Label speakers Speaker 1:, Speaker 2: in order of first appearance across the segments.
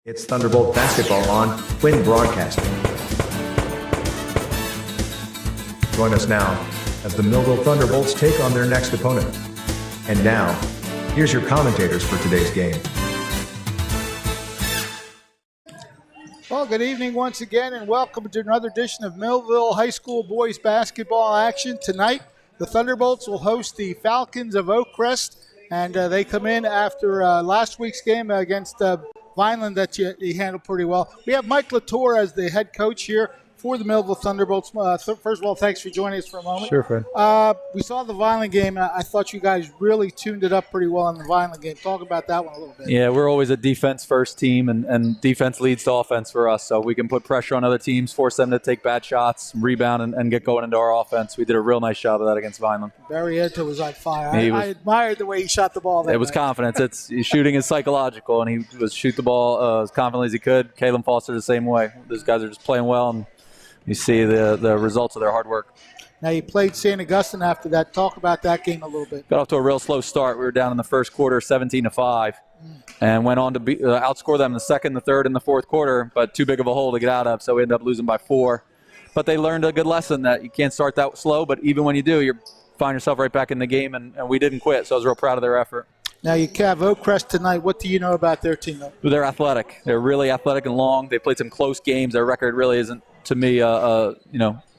Speaker 1: It's Thunderbolt basketball on Quinn Broadcasting. Join us now as the Millville Thunderbolts take on their next opponent. And now, here's your commentators for today's game.
Speaker 2: Well, good evening once again, and welcome to another edition of Millville High School boys basketball action. Tonight, the Thunderbolts will host the Falcons of Oakcrest, and they come in after last week's game against Vineland that you handled pretty well. We have Mike Latour as the head coach here for the Millville Thunderbolts. First of all, thanks for joining us for a moment.
Speaker 3: Sure, Fred.
Speaker 2: We saw the Vineland game, and I thought you guys really tuned it up pretty well in the Vineland game. Talk about that one a little bit.
Speaker 3: Yeah, we're always a defense-first team, and defense leads to offense for us. So we can put pressure on other teams, force them to take bad shots, rebound, and get going into our offense. We did a real nice job of that against Vineland.
Speaker 2: Barry Enta was on fire. I admired the way he shot the ball.
Speaker 3: It was confidence. Shooting is psychological, and he was shoot the ball as confidently as he could. Caleb Foster the same way. Those guys are just playing well, and you see the results of their hard work.
Speaker 2: Now, you played St. Augustine after that. Talk about that game a little bit.
Speaker 3: Got off to a real slow start. We were down in the first quarter 17-5 and went on to outscore them in the second, the third, and the fourth quarter, but too big of a hole to get out of, so we ended up losing by 4. But they learned a good lesson that you can't start that slow, but even when you do, you find yourself right back in the game, and we didn't quit, so I was real proud of their effort.
Speaker 2: Now, you have Oakcrest tonight. What do you know about their team?
Speaker 3: They're athletic. They're really athletic and long. They played some close games. Their record really isn't, to me,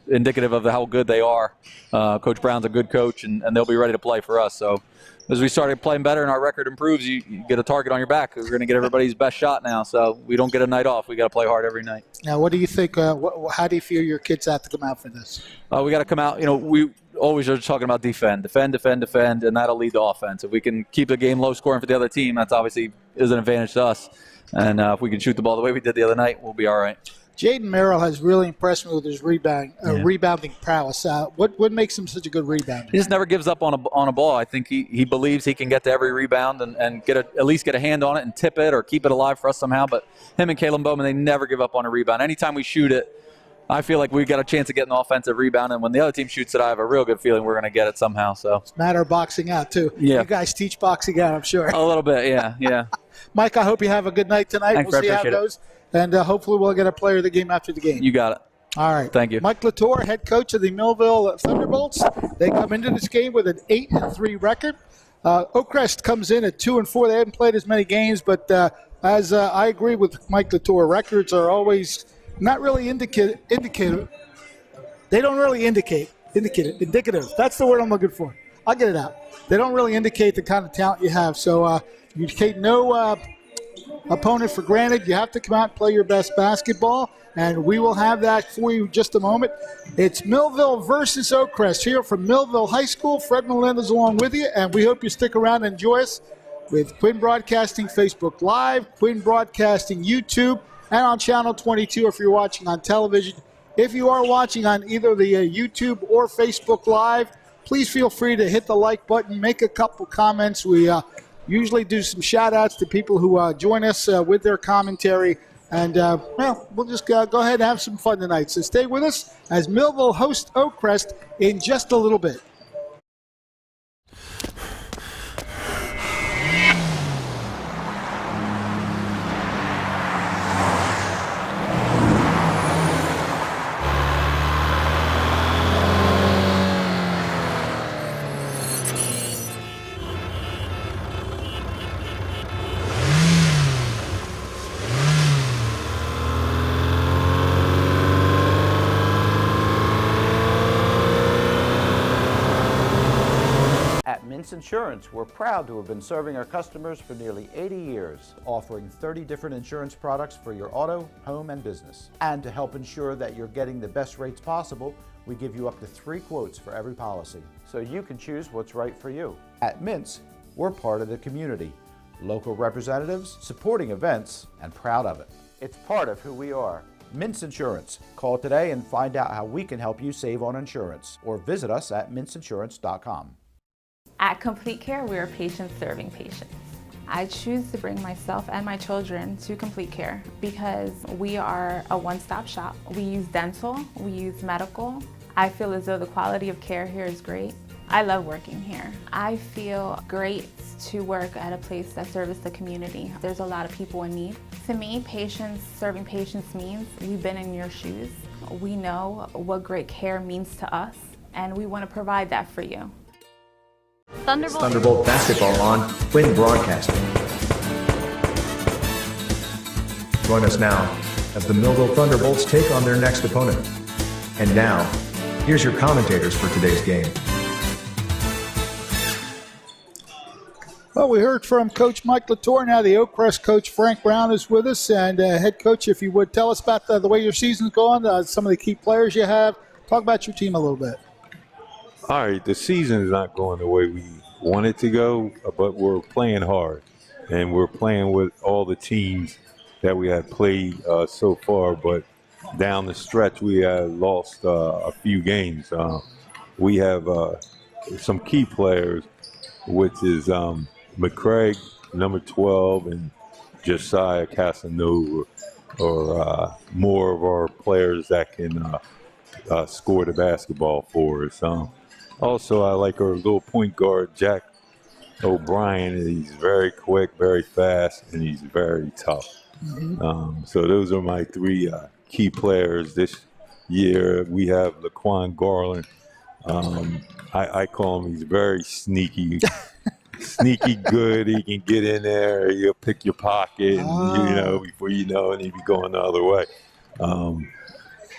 Speaker 3: indicative of how good they are. Coach Brown's a good coach, and they'll be ready to play for us. So as we started playing better and our record improves, you get a target on your back. We're going to get everybody's best shot now, so we don't get a night off. We got to play hard every night.
Speaker 2: Now, what do you think? How do you feel your kids have to come out for this?
Speaker 3: We got to come out. We always are talking about defend, and that'll lead to offense. If we can keep the game low scoring for the other team, that's obviously is an advantage to us. And if we can shoot the ball the way we did the other night, we'll be all right.
Speaker 2: Jaden Merrill has really impressed me with his rebounding prowess. What makes him such a good rebounder?
Speaker 3: He just never gives up on a ball. I think he believes he can get to every rebound and at least get a hand on it and tip it or keep it alive for us somehow. But him and Caleb Bowman, they never give up on a rebound. Anytime we shoot it, I feel like we got a chance of getting an offensive rebound. And when the other team shoots it, I have a real good feeling we're going to get it somehow. So
Speaker 2: it's a matter of boxing out, too.
Speaker 3: Yeah.
Speaker 2: You guys teach boxing out, I'm sure.
Speaker 3: A little bit, yeah.
Speaker 2: Mike, I hope you have a good night tonight.
Speaker 3: Thanks,
Speaker 2: we'll see how it
Speaker 3: appreciate
Speaker 2: goes. And hopefully we'll get a player of the game after the game.
Speaker 3: You got it.
Speaker 2: All right.
Speaker 3: Thank you.
Speaker 2: Mike Latour, head coach of the Millville Thunderbolts. They come into this game with an 8-3 record. Oakcrest comes in at 2-4. They haven't played as many games, but as I agree with Mike Latour, records are always not really indicative. They don't really indicative. That's the word I'm looking for. I'll get it out. They don't really indicate the kind of talent you have. So you take no opponent for granted. You have to come out and play your best basketball, and we will have that for you in just a moment. It's Millville versus Oakcrest here from Millville High School. Fred Melinda's along with you, and we hope you stick around and enjoy us with Quinn Broadcasting Facebook Live, Quinn Broadcasting YouTube, and on Channel 22 if you're watching on television. If you are watching on either the YouTube or Facebook Live, please feel free to hit the like button, make a couple comments. We usually do some shout-outs to people who join us with their commentary. And, we'll just go ahead and have some fun tonight. So stay with us as Millville hosts Oakcrest in just a little bit.
Speaker 4: Insurance, we're proud to have been serving our customers for nearly 80 years, offering 30 different insurance products for your auto, home, and business. And to help ensure that you're getting the best rates possible, we give you up to 3 quotes for every policy, so you can choose what's right for you. At Mintz, we're part of the community, local representatives, supporting events, and proud of it. It's part of who we are. Mintz Insurance. Call today and find out how we can help you save on insurance, or visit us at mintzinsurance.com.
Speaker 5: At Complete Care, we are patients serving patients. I choose to bring myself and my children to Complete Care because we are a one-stop shop. We use dental, we use medical. I feel as though the quality of care here is great. I love working here. I feel great to work at a place that serves the community. There's a lot of people in need, To me, serving patients means we've been in your shoes. We know what great care means to us, and we want to provide that for you.
Speaker 1: Thunderbolt basketball on Win Broadcasting. Join us now as the Millville Thunderbolts take on their next opponent. And now, here's your commentators for today's game.
Speaker 2: Well, we heard from Coach Mike Latour. Now the Oakcrest coach Frank Brown is with us. And head coach, if you would, tell us about the way your season's going, some of the key players you have. Talk about your team a little bit.
Speaker 6: All right, the season is not going the way we want it to go, but we're playing hard. And we're playing with all the teams that we have played so far. But down the stretch, we have lost a few games. We have some key players, which is McCraig, number 12, and Josiah Casanova, or more of our players that can score the basketball for us. Also, I like our little point guard, Jack O'Brien. He's very quick, very fast, and he's very tough. So those are my three key players this year. We have Laquan Garland. I call him, he's very sneaky. Sneaky good. He can get in there. He'll pick your pocket, and, before you know it, he'll be going the other way.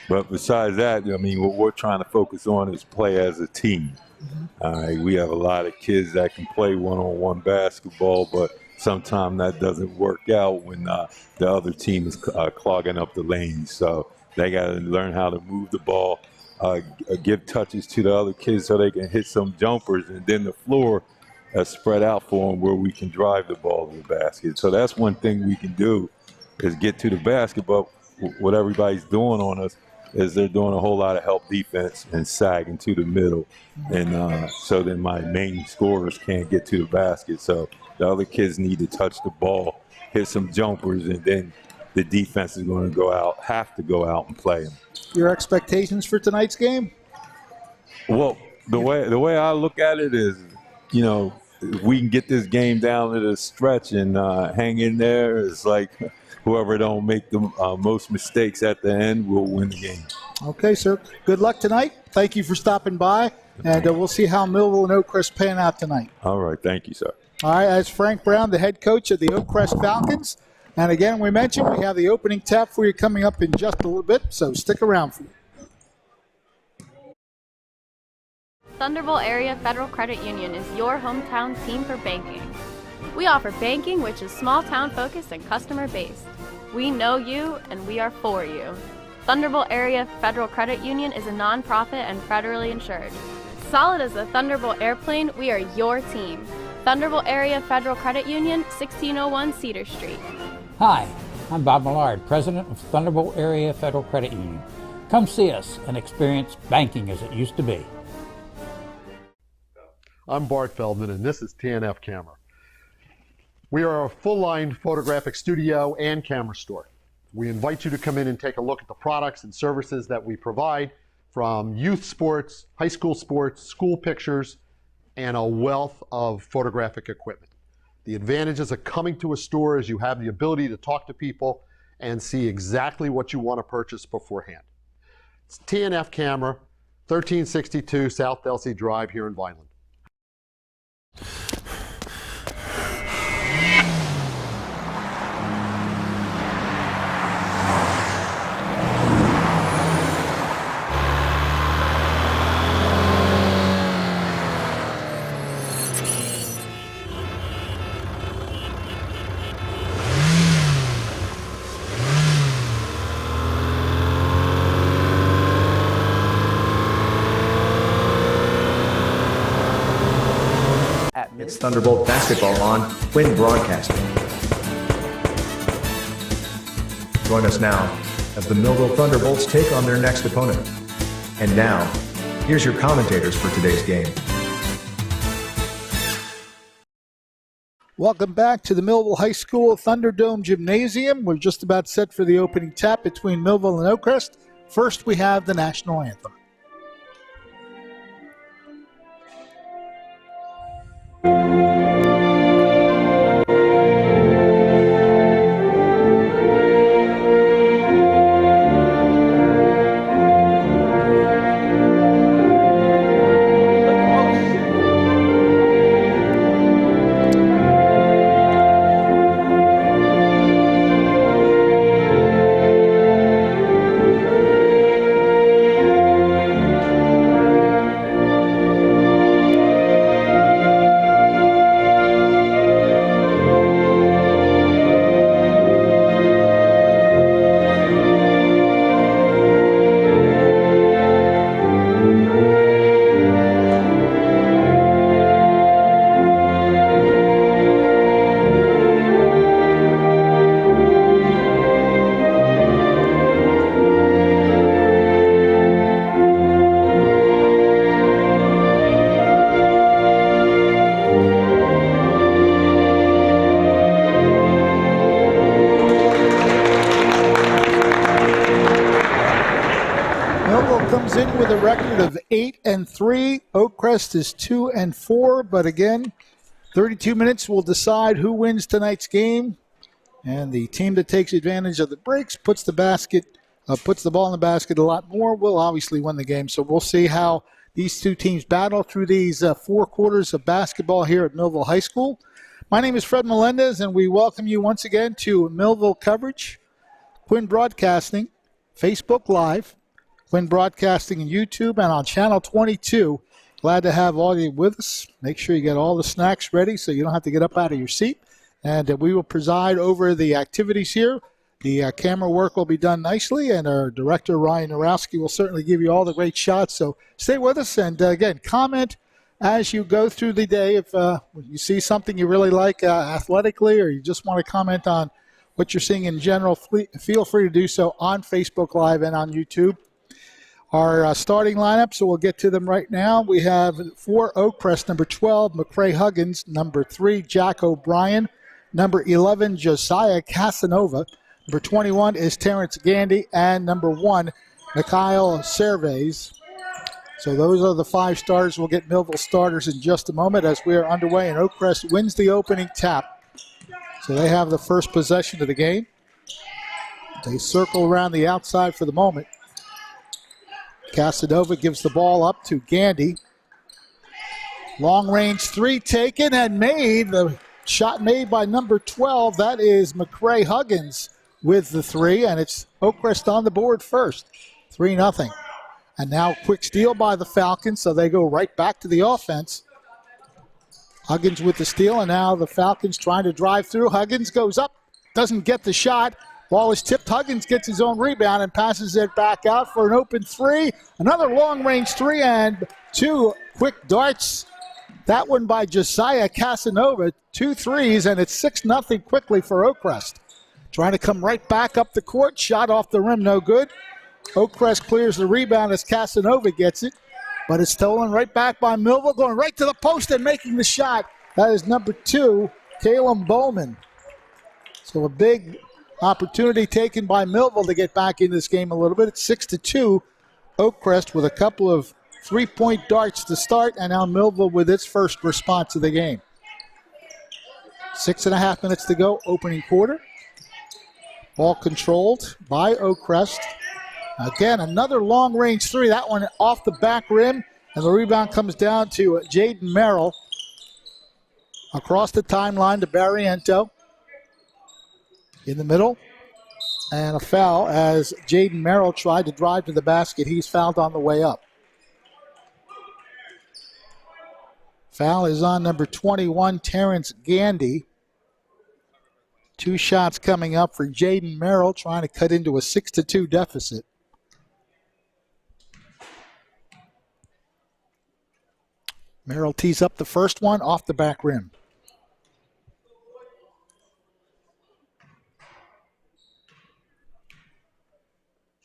Speaker 6: But besides that, I mean, what we're trying to focus on is play as a team. We have a lot of kids that can play one-on-one basketball, but sometimes that doesn't work out when the other team is clogging up the lanes. So they got to learn how to move the ball, give touches to the other kids so they can hit some jumpers, and then the floor spread out for them where we can drive the ball to the basket. So that's one thing we can do is get to the basket, but what everybody's doing on us is they're doing a whole lot of help defense and sagging to the middle. And so then my main scorers can't get to the basket. So the other kids need to touch the ball, hit some jumpers, and then the defense is going to have to go out and play them.
Speaker 2: Your expectations for tonight's game?
Speaker 6: Well, the way I look at it is, if we can get this game down to the stretch and hang in there, it's like whoever don't make the most mistakes at the end will win the game.
Speaker 2: Okay, sir. Good luck tonight. Thank you for stopping by, and we'll see how Millville and Oakcrest pan out tonight.
Speaker 6: All right. Thank you, sir.
Speaker 2: All right, that's Frank Brown, the head coach of the Oakcrest Falcons. And again, we mentioned we have the opening tap for you coming up in just a little bit, so stick around for you.
Speaker 7: Thunderbolt Area Federal Credit Union is your hometown team for banking. We offer banking which is small town focused and customer based. We know you and we are for you. Thunderbolt Area Federal Credit Union is a nonprofit and federally insured. Solid as a Thunderbolt airplane, we are your team. Thunderbolt Area Federal Credit Union, 1601 Cedar Street.
Speaker 8: Hi, I'm Bob Millard, President of Thunderbolt Area Federal Credit Union. Come see us and experience banking as it used to be.
Speaker 9: I'm Bart Feldman, and this is TNF Camera. We are a full-line photographic studio and camera store. We invite you to come in and take a look at the products and services that we provide, from youth sports, high school sports, school pictures, and a wealth of photographic equipment. The advantages of coming to a store is you have the ability to talk to people and see exactly what you want to purchase beforehand. It's TNF Camera, 1362 South Delsey Drive here in Vineland.
Speaker 1: It's Thunderbolt basketball on Win Broadcasting. Join us now as the Millville Thunderbolts take on their next opponent. And now, here's your commentators for today's game.
Speaker 2: Welcome back to the Millville High School Thunderdome Gymnasium. We're just about set for the opening tap between Millville and Oakcrest. First, we have the national anthem. the record of 8-3. Oakcrest is 2-4, but again, 32 minutes will decide who wins tonight's game. And the team that takes advantage of the breaks puts the ball in the basket a lot more, will obviously win the game. So we'll see how these two teams battle through these 4 quarters of basketball here at Millville High School. My name is Fred Melendez, and we welcome you once again to Millville Coverage, Quinn Broadcasting, Facebook Live, Quinn Broadcasting and YouTube, and on Channel 22. Glad to have all of you with us. Make sure you get all the snacks ready so you don't have to get up out of your seat. And we will preside over the activities here. The camera work will be done nicely, and our director, Ryan Narowski, will certainly give you all the great shots. So stay with us, and again, comment as you go through the day. If you see something you really like athletically, or you just want to comment on what you're seeing in general, feel free to do so on Facebook Live and on YouTube. Our starting lineup, so we'll get to them right now. We have for Oakcrest, number 12, McCray Huggins, number 3, Jack O'Brien, number 11, Josiah Casanova, number 21 is Terrence Gandy, and number 1, Mikhail Cervez. So those are the 5 starters. We'll get Millville starters in just a moment as we are underway, and Oakcrest wins the opening tap. So they have the first possession of the game. They circle around the outside for the moment. Casanova gives the ball up to Gandy. Long range 3 taken and made. The shot made by number 12. That is McCray Huggins with the 3, and it's Oakcrest on the board first. 3-0. And now quick steal by the Falcons, so they go right back to the offense. Huggins with the steal, and now the Falcons trying to drive through. Huggins goes up, doesn't get the shot. Ball is tipped. Huggins gets his own rebound and passes it back out for an open 3. Another long-range 3 and 2 quick darts. That one by Josiah Casanova. 2 threes, and it's 6-0 quickly for Oakcrest. Trying to come right back up the court. Shot off the rim, no good. Oakcrest clears the rebound as Casanova gets it. But it's stolen right back by Millville, going right to the post and making the shot. That is number 2, Caleb Bowman. So a big opportunity taken by Millville to get back in this game a little bit. It's 6-2. Oakcrest with a couple of 3-point darts to start, and now Millville with its first response of the game. 6.5 minutes to go, opening quarter. Ball controlled by Oakcrest. Again, another long-range 3. That one off the back rim, and the rebound comes down to Jaden Merrill. Across the timeline to Barriento. In the middle, and a foul as Jaden Merrill tried to drive to the basket. He's fouled on the way up. Foul is on number 21, Terrence Gandy. 2 shots coming up for Jaden Merrill, trying to cut into a 6-2 deficit. Merrill tees up the first one off the back rim.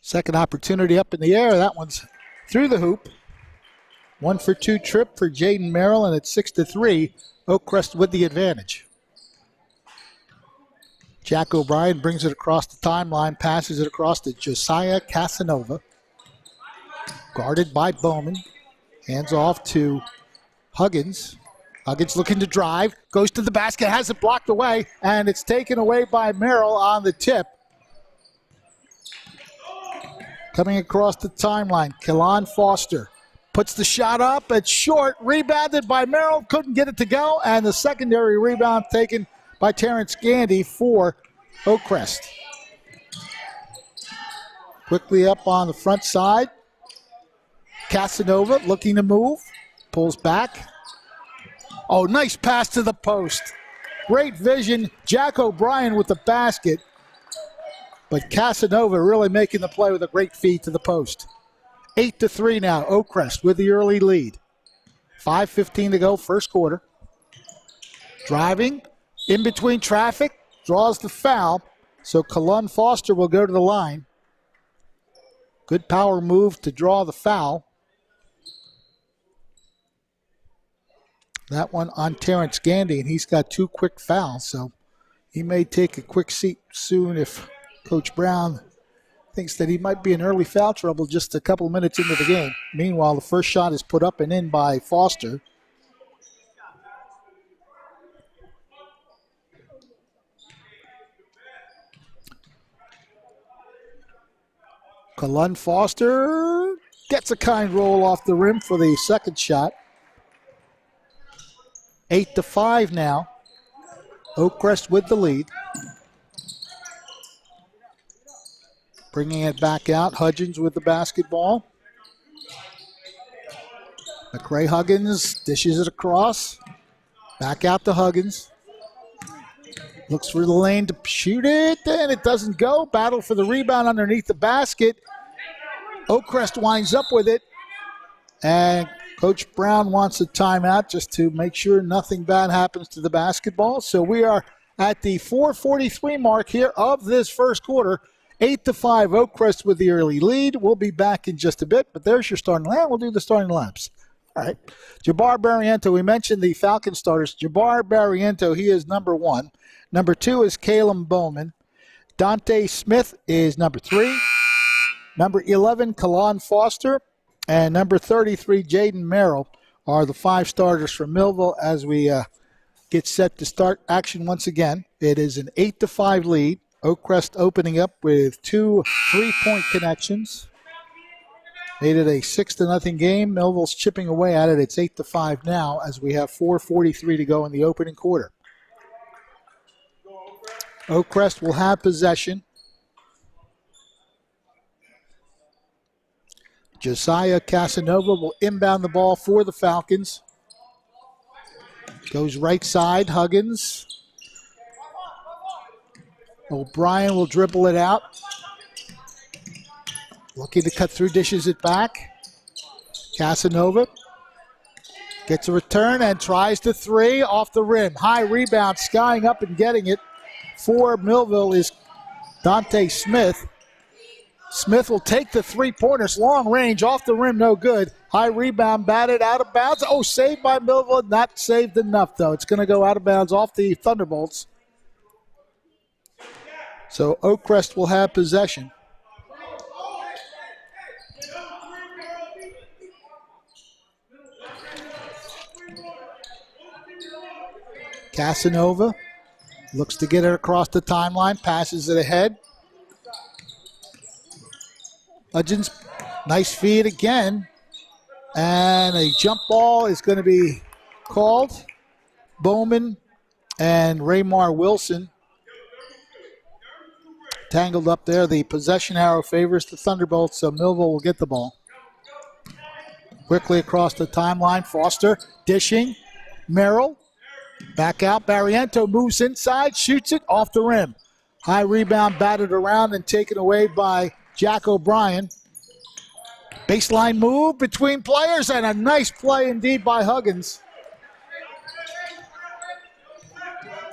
Speaker 2: Second opportunity up in the air. That one's through the hoop. 1-for-2 trip for Jaden Merrill, and it's 6-3. Oakcrest with the advantage. Jack O'Brien brings it across the timeline, passes it across to Josiah Casanova. Guarded by Bowman. Hands off to Huggins. Huggins looking to drive. Goes to the basket, has it blocked away, and it's taken away by Merrill on the tip. Coming across the timeline, Keelan Foster puts the shot up. It's short, rebounded by Merrill, couldn't get it to go, and the secondary rebound taken by Terrence Gandy for Oakcrest. Quickly up on the front side. Casanova looking to move, pulls back. Oh, nice pass to the post. Great vision, Jack O'Brien with the basket. But Casanova really making the play with a great feed to the post. 8-3 now, Oakcrest with the early lead. 5:15 to go, first quarter. Driving, in between traffic, draws the foul. So Keelan Foster will go to the line. Good power move to draw the foul. That one on Terrence Gandy, and he's got 2 quick fouls, so he may take a quick seat soon if Coach Brown thinks that he might be in early foul trouble just a couple of minutes into the game. Meanwhile, the first shot is put up and in by Foster. Kalun Foster gets a kind roll off the rim for the second shot. 8-5 now. Oakcrest with the lead. Bringing it back out. Hudgens with the basketball. McCray Huggins dishes it across. Back out to Huggins. Looks for the lane to shoot it, and it doesn't go. Battle for the rebound underneath the basket. Oakcrest winds up with it, and Coach Brown wants a timeout just to make sure nothing bad happens to the basketball. So we are at the 4:43 mark here of this first quarter. 8-5, Oakcrest with the early lead. We'll be back in just a bit, but there's your starting lineup. We'll do the starting lineups. All right. Jabbar Barriento, we mentioned the Falcon starters. Jabbar Barriento, he is number 1. Number 2 is Caleb Bowman. Dante Smith is number 3. Number 11, Kalun Foster. And number 33, Jaden Merrill, are the 5 starters from Millville as we get set to start action once again. It is an 8-5 lead. Oakcrest opening up with 2 3-point connections. Made it a 6-0 game. Millville's chipping away at it. It's 8-5 now as we have 4:43 to go in the opening quarter. Oakcrest will have possession. Josiah Casanova will inbound the ball for the Falcons. Goes right side, Huggins. O'Brien will dribble it out. Looking to cut through, dishes it back. Casanova gets a return and tries the 3 off the rim. High rebound, skying up and getting it for Millville is Dante Smith. Smith will take the 3-pointers, long range, off the rim, no good. High rebound, batted out of bounds. Oh, saved by Millville, not saved enough, though. It's going to go out of bounds off the Thunderbolts. So Oakcrest will have possession. Casanova looks to get it across the timeline, passes it ahead. Hudgens, nice feed again. And a jump ball is going to be called. Bowman and Raymar Wilson tangled up there. The possession arrow favors the Thunderbolts, so Millville will get the ball. Quickly across the timeline, Foster dishing. Merrill, back out. Barriento moves inside, shoots it off the rim. High rebound, batted around and taken away by Jack O'Brien. Baseline move between players, and a nice play indeed by Huggins.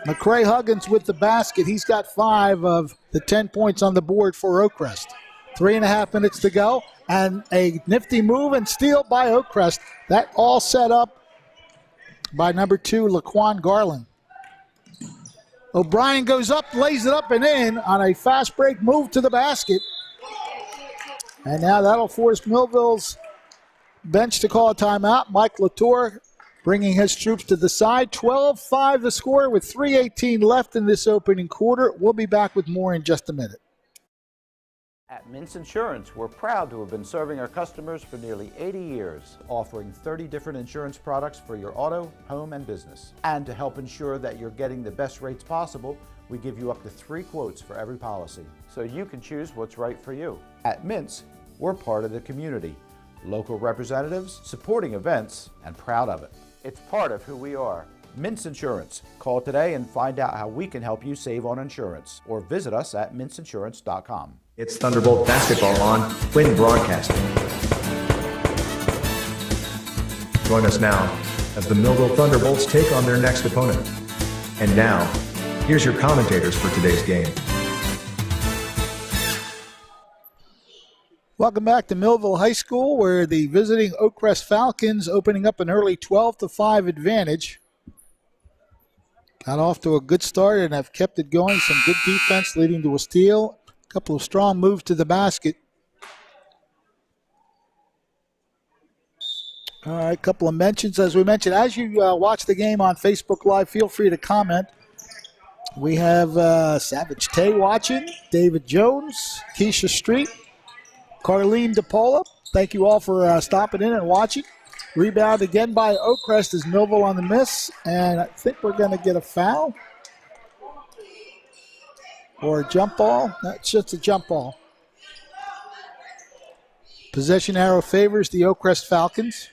Speaker 2: McCray Huggins with the basket. He's got 5 of the 10 points on the board for Oakcrest. 3.5 minutes to go, and a nifty move and steal by Oakcrest. That all set up by number 2, Laquan Garland. O'Brien goes up, lays it up and in on a fast break move to the basket. And now that'll force Millville's bench to call a timeout. Mike Latour bringing his troops to the side. 12-5 the score with 3:18 left in this opening quarter. We'll be back with more in just a minute.
Speaker 4: At Mintz Insurance, we're proud to have been serving our customers for nearly 80 years, offering 30 different insurance products for your auto, home, and business. And to help ensure that you're getting the best rates possible, we give you up to 3 quotes for every policy, so you can choose what's right for you. At Mintz, we're part of the community, local representatives, supporting events, and proud of it. It's part of who we are. Mintz Insurance. Call today and find out how we can help you save on insurance, or visit us at mintzinsurance.com.
Speaker 1: It's Thunderbolt basketball on Quinn Broadcasting. Join us now as the Millville Thunderbolts take on their next opponent. And now, here's your commentators for today's game.
Speaker 2: Welcome back to Millville High School, where the visiting Oakcrest Falcons opening up an early 12-5 advantage. Got off to a good start and have kept it going. Some good defense leading to a steal. Couple of strong moves to the basket. All right, couple of mentions. As we mentioned, as you watch the game on Facebook Live, feel free to comment. We have Savage Tay watching, David Jones, Keisha Street, Carlene DePaula. Thank you all for stopping in and watching. Rebound again by Oakcrest as Millville on the miss, and I think we're going to get a foul or a jump ball. That's just a jump ball. Possession arrow favors the Oakcrest Falcons.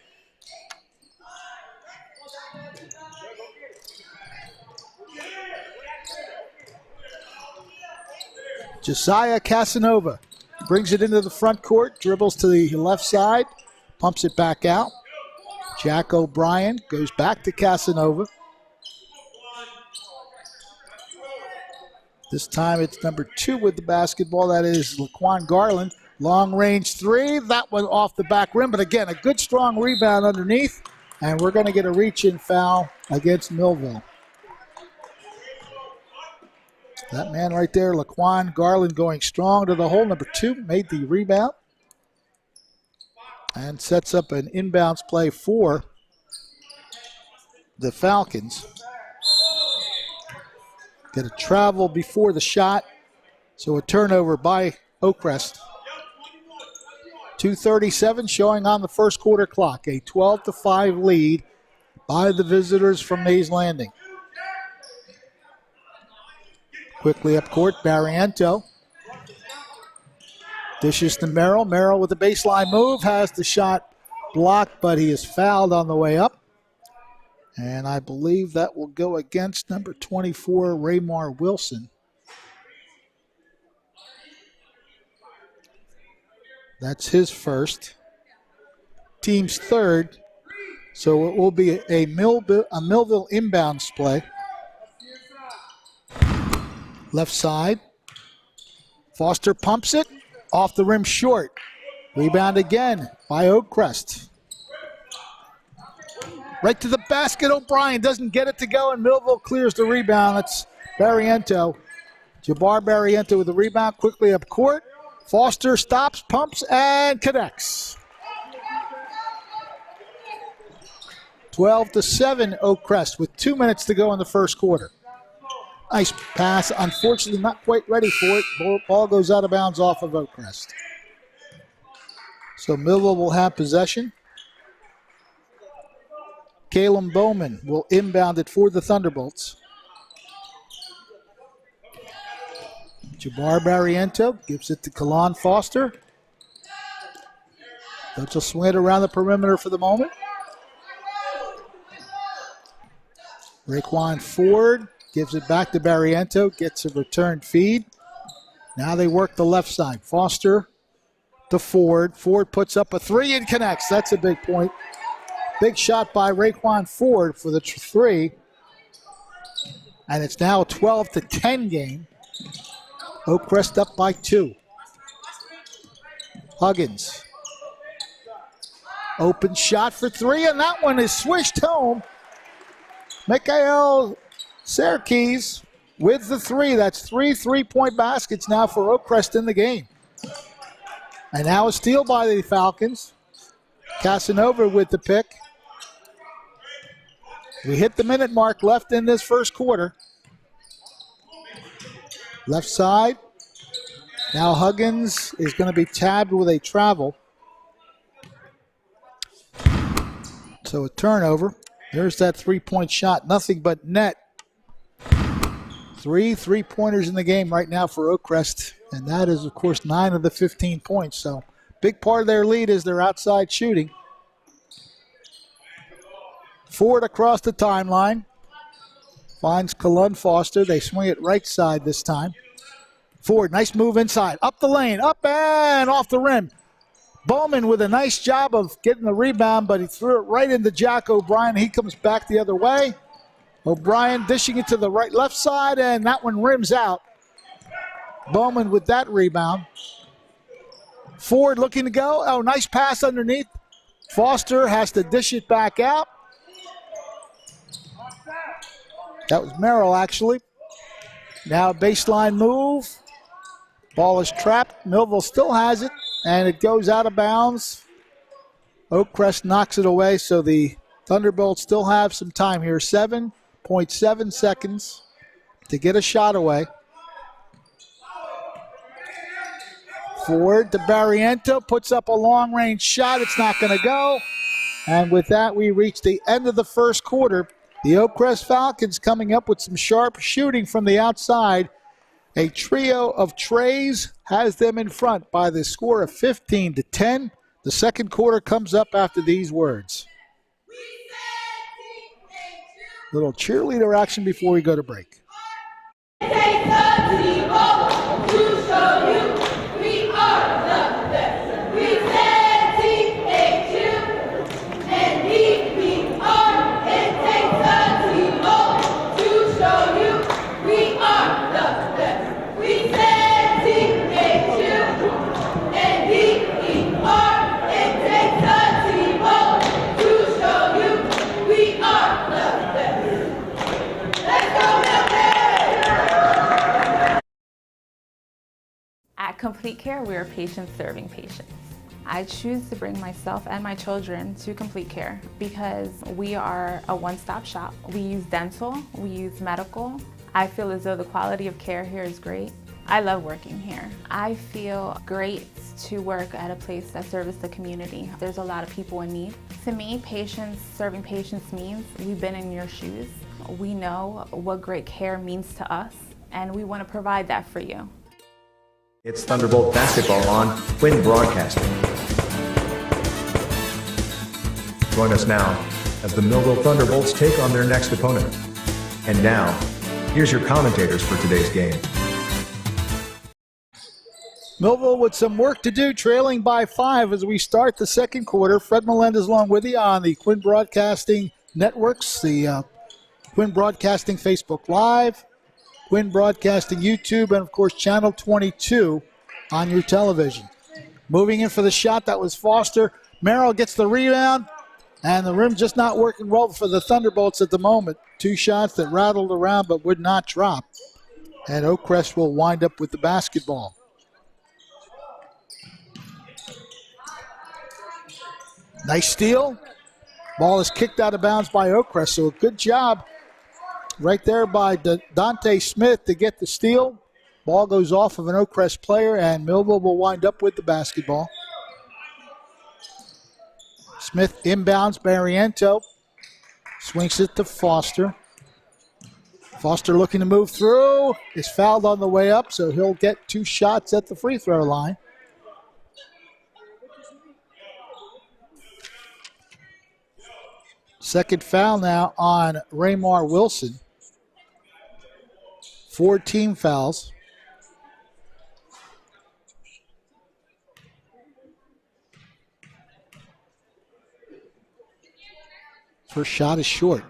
Speaker 2: Josiah Casanova brings it into the front court, dribbles to the left side, pumps it back out. Jack O'Brien goes back to Casanova. This time it's number 2 with the basketball. That is Laquan Garland. Long range three. That one off the back rim. But again, a good strong rebound underneath. And we're going to get a reach-in foul against Millville. That man right there, Laquan Garland, going strong to the hole. Number 2 made the rebound and sets up an inbounds play for the Falcons. Get a travel before the shot, so a turnover by Oakcrest. 2:37 showing on the first quarter clock. A 12-5 lead by the visitors from Mays Landing. Quickly up court, Barriento. Dishes to Merrill. Merrill with the baseline move. Has the shot blocked, but he is fouled on the way up. And I believe that will go against number 24, Raymar Wilson. That's his first. Team's third. So it will be a Millville inbounds play. Left side. Foster pumps it. Off the rim short. Rebound again by Oakcrest. Right to the basket. O'Brien doesn't get it to go, and Millville clears the rebound. It's Barriento. Jabbar Barriento with the rebound. Quickly up court. Foster stops, pumps, and connects. 12-7 Oakcrest with 2 minutes to go in the first quarter. Nice pass. Unfortunately, not quite ready for it. Ball goes out of bounds off of Oakcrest. So Millville will have possession. Caleb Bowman will inbound it for the Thunderbolts. Jabbar Barriento gives it to Kalan Foster. They'll swing it around the perimeter for the moment. Raekwon Ford gives it back to Barriento, gets a return feed. Now they work the left side. Foster to Ford. Ford puts up a three and connects. That's a big point. Big shot by Raekwon Ford for the three. And it's now a 12-10 game. Oakcrest up by 2. Huggins. Open shot for 3, and that one is swished home. Mikhail Serkis with the 3. That's 3 3-point baskets now for Oakcrest in the game. And now a steal by the Falcons. Casanova with the pick. We hit the minute mark left in this first quarter. Left side. Now Huggins is going to be tabbed with a travel. So a turnover. There's that 3-point shot. Nothing but net. 3 3-pointers in the game right now for Oakcrest. And that is, of course, 9 of the 15 points. So big part of their lead is their outside shooting. Ford across the timeline. Finds Kalun Foster. They swing it right side this time. Ford, nice move inside. Up the lane. Up and off the rim. Bowman with a nice job of getting the rebound, but he threw it right into Jack O'Brien. He comes back the other way. O'Brien dishing it to the left side, and that one rims out. Bowman with that rebound. Ford looking to go. Oh, nice pass underneath. Foster has to dish it back out. That was Merrill, actually. Now a baseline move. Ball is trapped. Millville still has it, and it goes out of bounds. Oakcrest knocks it away, so the Thunderbolts still have some time here. 7.7 seconds to get a shot away. Forward to Barriento, puts up a long-range shot. It's not going to go. And with that, we reach the end of the first quarter. The Oakcrest Falcons coming up with some sharp shooting from the outside. A trio of trays has them in front by the score of 15-10. The second quarter comes up after these words. Little cheerleader action before we go to break.
Speaker 5: At Complete Care, we are patients serving patients. I choose to bring myself and my children to Complete Care because we are a one-stop shop. We use dental, we use medical. I feel as though the quality of care here is great. I love working here. I feel great to work at a place that serves the community. There's a lot of people in need. To me, patients serving patients means we've been in your shoes. We know what great care means to us, and we want to provide that for you.
Speaker 1: It's Thunderbolt basketball on Quinn Broadcasting. Join us now as the Millville Thunderbolts take on their next opponent. And now, here's your commentators for today's game.
Speaker 2: Millville with some work to do, trailing by 5 as we start the second quarter. Fred Melendez along with you on the Quinn Broadcasting Networks, the Quinn Broadcasting Facebook Live, Quinn Broadcasting YouTube, and of course Channel 22 on your television. Moving in for the shot, that was Foster. Merrill gets the rebound, and the rim just not working well for the Thunderbolts at the moment. 2 shots that rattled around but would not drop. And Oakcrest will wind up with the basketball. Nice steal. Ball is kicked out of bounds by Oakcrest, so a good job right there by Dante Smith to get the steal. Ball goes off of an Oakcrest player, and Millville will wind up with the basketball. Smith inbounds. Barriento swings it to Foster. Foster looking to move through. Is fouled on the way up, so he'll get 2 shots at the free throw line. Second foul now on Raymar Wilson. 4 team fouls. First shot is short.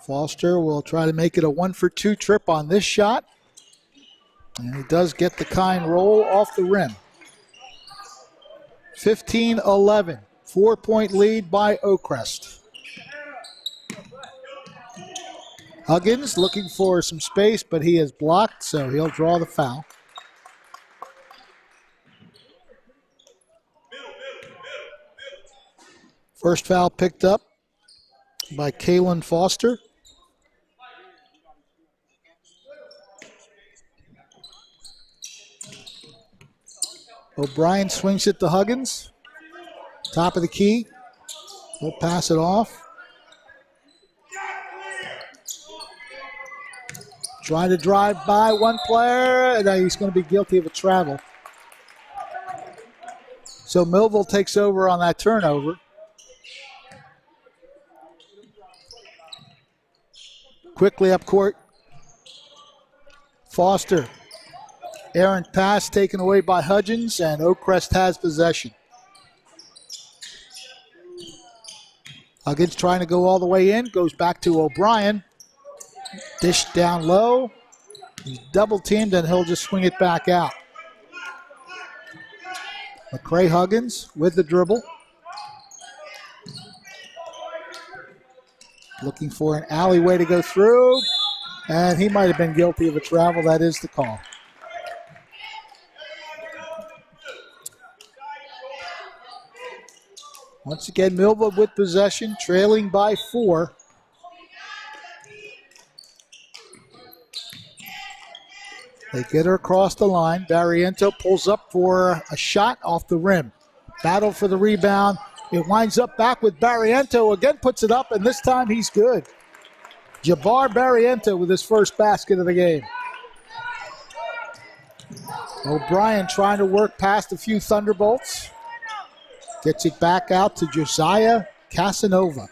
Speaker 2: Foster will try to make it a 1-for-2 trip on this shot. And he does get the kind roll off the rim. 15-11. 4-point lead by Oakcrest. Huggins looking for some space, but he is blocked, so he'll draw the foul. First foul picked up by Kalen Foster. O'Brien swings it to Huggins. Top of the key. He'll pass it off. Trying to drive by one player, and he's going to be guilty of a travel. So Millville takes over on that turnover. Quickly up court. Foster. Errant pass taken away by Hudgens, and Oakcrest has possession. Huggins trying to go all the way in, goes back to O'Brien. Dish down low. He's double teamed, and he'll just swing it back out. McCray Huggins with the dribble. looking for an alleyway to go through, and he might have been guilty of a travel. That is the call. Once again, Millville with possession, trailing by 4. They get her across the line. Barriento pulls up for a shot off the rim. Battle for the rebound. It winds up back with Barriento. Again puts it up, and this time he's good. Jabbar Barriento with his first basket of the game. O'Brien trying to work past a few Thunderbolts. Gets it back out to Josiah Casanova.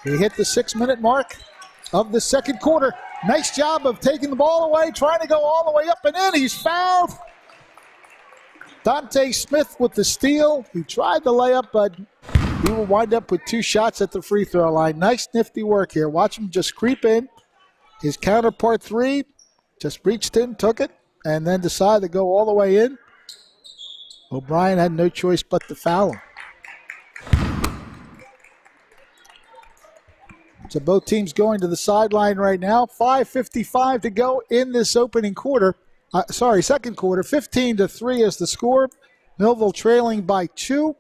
Speaker 2: We hit the 6-minute mark of the second quarter. Nice job of taking the ball away, trying to go all the way up and in. He's fouled. Dante Smith with the steal. He tried the layup, but he will wind up with 2 shots at the free throw line. Nice, nifty work here. Watch him just creep in. His counterpart 3 just reached in, took it, and then decided to go all the way in. O'Brien had no choice but to foul him. So both teams going to the sideline right now. 5:55 to go in this opening quarter. Second quarter. 15-3 is the score. Millville trailing by 2.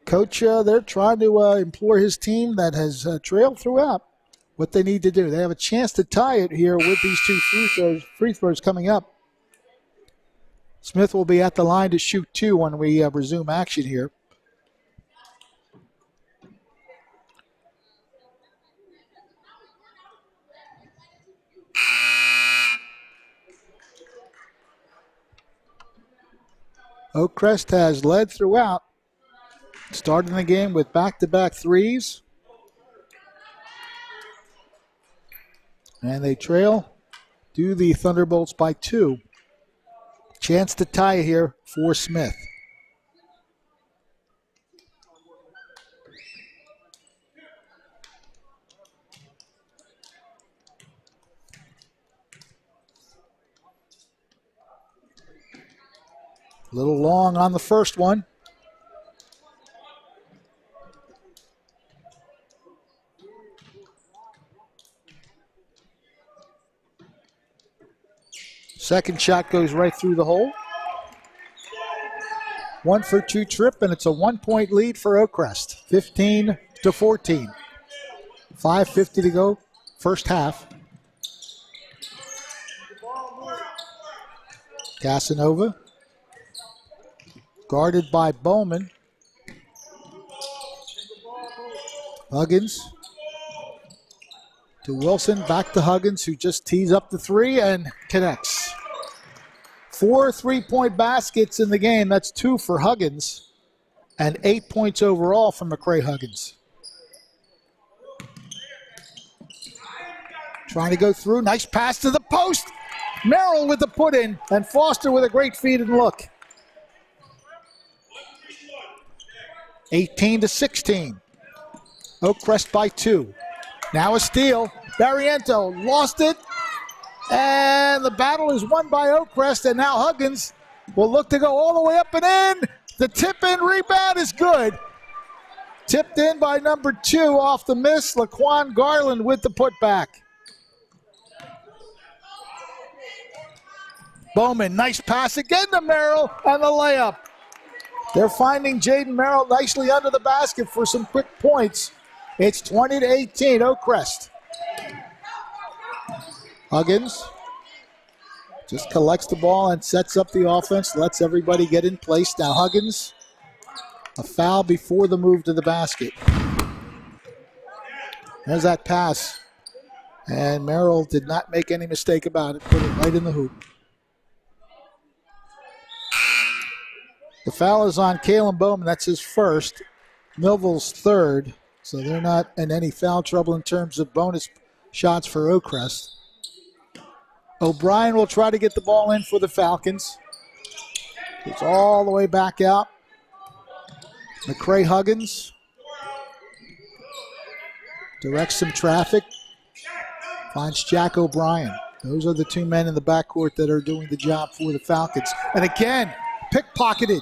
Speaker 2: Coach, they're trying to implore his team that has trailed throughout what they need to do. They have a chance to tie it here with these 2 free throws coming up. Smith will be at the line to shoot 2 when we resume action here. Oakcrest has led throughout, starting the game with back-to-back threes. And they trail to the Thunderbolts by 2. Chance to tie here for Smith. A little long on the first one. Second shot goes right through the hole. 1-for-2 trip, and it's a 1-point lead for Oakcrest. 15-14. 5:50 to go, first half. Casanova, guarded by Bowman. Huggins to Wilson, back to Huggins, who just tees up the 3 and connects. 4 3-point baskets in the game. That's 2 for Huggins, and 8 points overall from McCray Huggins. Trying to go through. Nice pass to the post. Merrill with the put in, and Foster with a great feed and look. 18-16. Oakcrest by 2. Now a steal. Barriento lost it. And the battle is won by Oakcrest, and now Huggins will look to go all the way up and in. The tip-in rebound is good. Tipped in by number 2 off the miss. Laquan Garland with the putback. Bowman, nice pass again to Merrill, and the layup. They're finding Jaden Merrill nicely under the basket for some quick points. It's 20-18, Oakcrest. Huggins just collects the ball and sets up the offense, lets everybody get in place. Now Huggins, a foul before the move to the basket. There's that pass. And Merrill did not make any mistake about it, put it right in the hoop. The foul is on Kalen Bowman. That's his first. Millville's third. So they're not in any foul trouble in terms of bonus shots for Oakcrest. O'Brien will try to get the ball in for the Falcons. It's all the way back out. McCray Huggins directs some traffic. Finds Jack O'Brien. Those are the 2 men in the backcourt that are doing the job for the Falcons. And again, pickpocketed.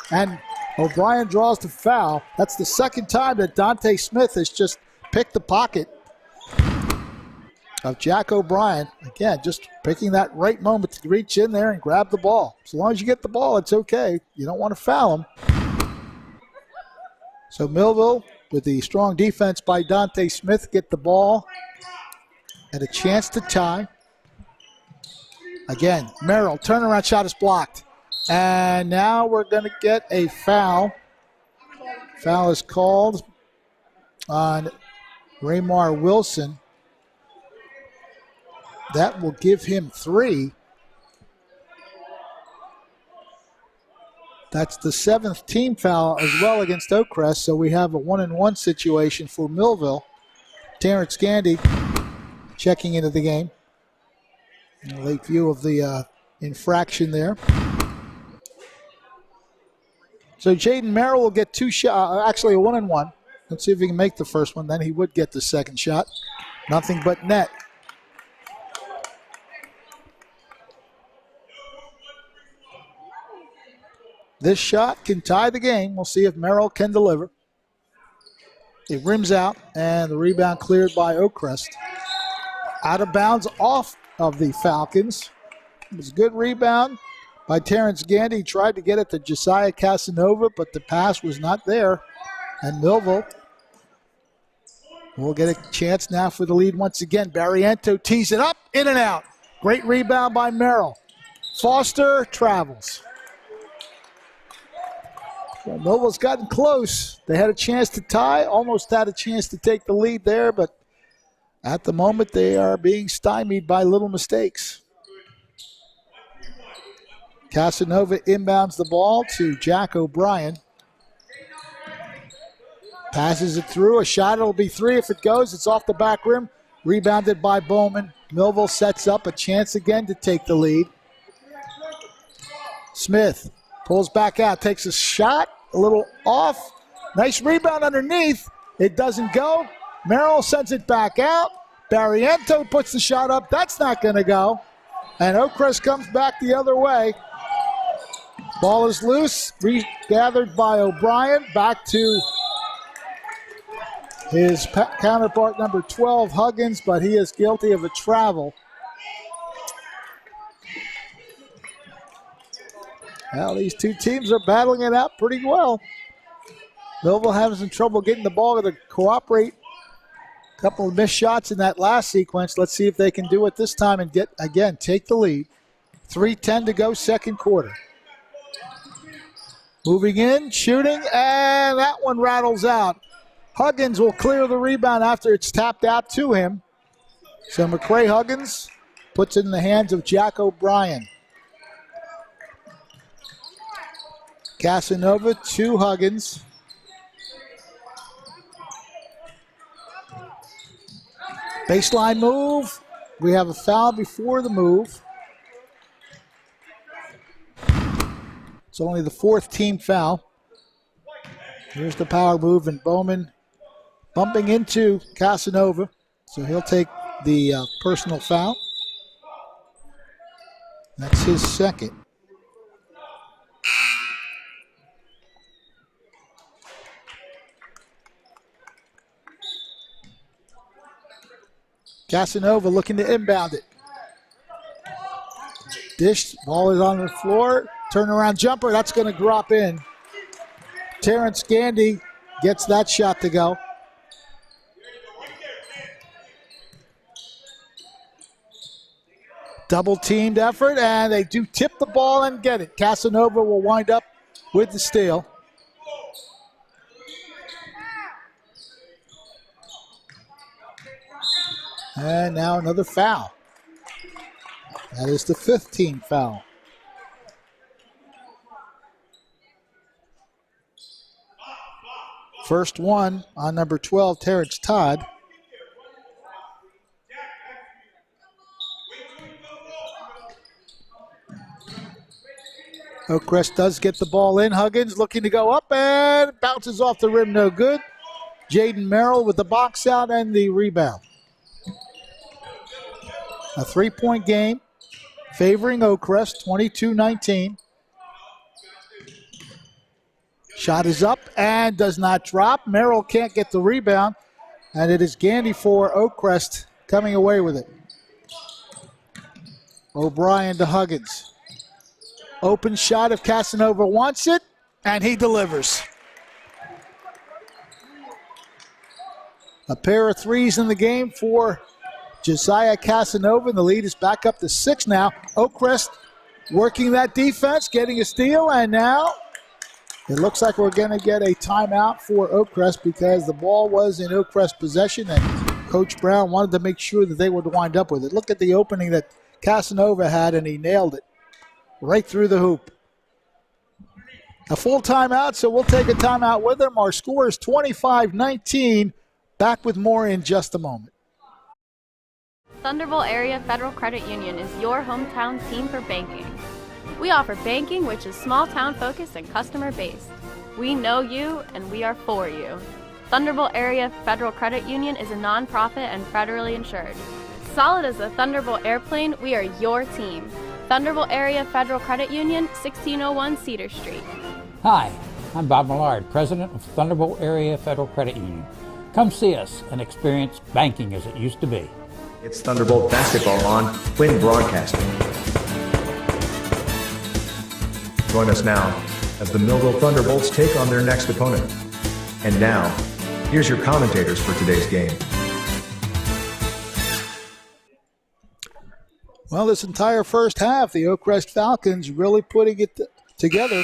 Speaker 2: And O'Brien draws the foul. That's the second time that Dante Smith has just picked the pocket of Jack O'Brien. Again, just picking that right moment to reach in there and grab the ball. As long as you get the ball, it's okay. You don't want to foul him. So Millville, with the strong defense by Dante Smith, get the ball and a chance to tie. Again, Merrill, turnaround shot is blocked. And now we're going to get a foul. Foul is called on Raymar Wilson. That will give him 3. That's the 7th team foul as well against Oakcrest, so we have a 1-and-1 situation for Millville. Terrence Gandy checking into the game. A late view of the infraction there. So Jaden Merrill will get 2 shots, actually a 1-and-1. Let's see if he can make the first one, then he would get the second shot. Nothing but net. This shot can tie the game. We'll see if Merrill can deliver. It rims out, and the rebound cleared by Oakcrest. Out of bounds off of the Falcons. It was a good rebound by Terrence Gandy. He tried to get it to Josiah Casanova, but the pass was not there. And Millville will get a chance now for the lead once again. Barriento tees it up, in and out. Great rebound by Merrill. Foster travels. Well, Millville's gotten close. They had a chance to tie, almost had a chance to take the lead there, but at the moment they are being stymied by little mistakes. Casanova inbounds the ball to Jack O'Brien. Passes it through. A shot, it'll be 3 if it goes. It's off the back rim. Rebounded by Bowman. Millville sets up a chance again to take the lead. Smith pulls back out, takes a shot, a little off. Nice rebound underneath. It doesn't go. Merrill sends it back out. Barriento puts the shot up. That's not going to go. And Oakcrest comes back the other way. Ball is loose. Regathered by O'Brien. Back to his counterpart, number 12, Huggins, but he is guilty of a travel. Well, these two teams are battling it out pretty well. Millville having some trouble getting the ball to cooperate. A couple of missed shots in that last sequence. Let's see if they can do it this time and take the lead. 3:10 to go, second quarter. Moving in, shooting, and that one rattles out. Huggins will clear the rebound after it's tapped out to him. So McCray Huggins puts it in the hands of Jack O'Brien. Casanova to Huggins. Baseline move. We have a foul before the move. It's only the 4th team foul. Here's the power move, and Bowman bumping into Casanova. So he'll take the personal foul. That's his second. Casanova looking to inbound it. Dish, ball is on the floor. Turnaround jumper, that's going to drop in. Terrence Gandy gets that shot to go. Double teamed effort, and they do tip the ball and get it. Casanova will wind up with the steal. And now another foul. That is the 5th team foul. First one on number 12, Terrence Todd. Oakcrest does get the ball in. Huggins looking to go up and bounces off the rim, no good. Jaden Merrill with the box out and the rebound. A 3-point game favoring Oakcrest, 22-19. Shot is up and does not drop. Merrill can't get the rebound, and it is Gandy for Oakcrest coming away with it. O'Brien to Huggins. Open shot if Casanova wants it, and he delivers. A pair of threes in the game for Josiah Casanova, and the lead is back up to 6 now. Oakcrest working that defense, getting a steal, and now it looks like we're going to get a timeout for Oakcrest because the ball was in Oakcrest possession, and Coach Brown wanted to make sure that they would wind up with it. Look at the opening that Casanova had, and he nailed it right through the hoop. A full timeout, so we'll take a timeout with them. Our score is 25-19. Back with more in just a moment.
Speaker 7: Thunderbolt Area Federal Credit Union is your hometown team for banking. We offer banking which is small town focused and customer based. We know you and we are for you. Thunderbolt Area Federal Credit Union is a nonprofit and federally insured. Solid as a Thunderbolt airplane, we are your team. Thunderbolt Area Federal Credit Union, 1601 Cedar Street.
Speaker 8: Hi, I'm Bob Millard, President of Thunderbolt Area Federal Credit Union. Come see us and experience banking as it used to be.
Speaker 1: It's Thunderbolt basketball on Twin Broadcasting. Join us now as the Millville Thunderbolts take on their next opponent. And now, here's your commentators for today's game.
Speaker 2: Well, this entire first half, the Oakcrest Falcons really putting it together.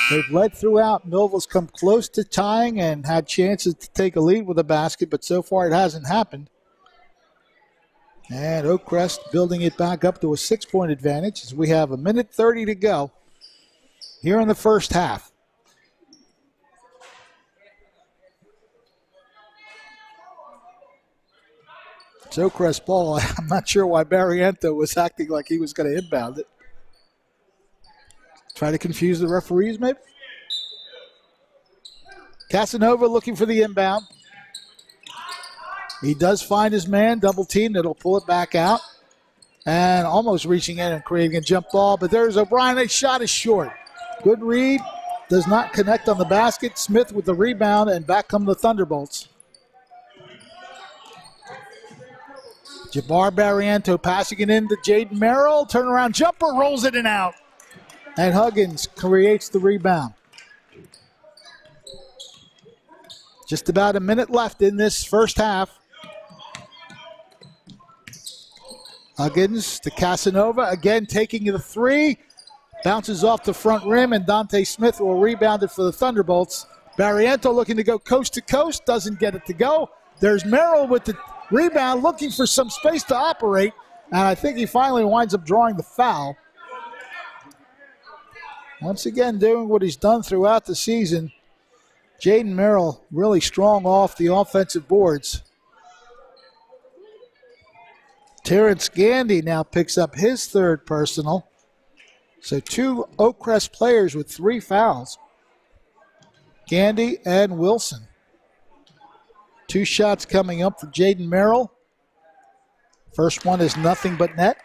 Speaker 2: They've led throughout. Millville's come close to tying and had chances to take a lead with a basket, but so far it hasn't happened. And Oakcrest building it back up to a 6-point advantage as we have 1:30 to go here in the first half. It's Oakcrest ball. I'm not sure why Barriento was acting like he was going to inbound it. Try to confuse the referees, maybe? Casanova looking for the inbound. He does find his man, double team, that'll pull it back out. And almost reaching in and creating a jump ball, but there's O'Brien. His shot is short. Good read, does not connect on the basket. Smith with the rebound, and back come the Thunderbolts. Jabbar Barriento passing it in to Jaden Merrill. Turnaround jumper, rolls it and out. And Huggins creates the rebound. Just about a minute left in this first half. Huggins to Casanova, again taking the three. Bounces off the front rim, and Dante Smith will rebound it for the Thunderbolts. Barriento looking to go coast to coast, doesn't get it to go. There's Merrill with the rebound, looking for some space to operate, and I think he finally winds up drawing the foul. Once again, doing what he's done throughout the season. Jaden Merrill really strong off the offensive boards. Terrence Gandy now picks up his third personal. So 2 Oakcrest players with 3 fouls. Gandy and Wilson. 2 shots coming up for Jaden Merrill. First one is nothing but net.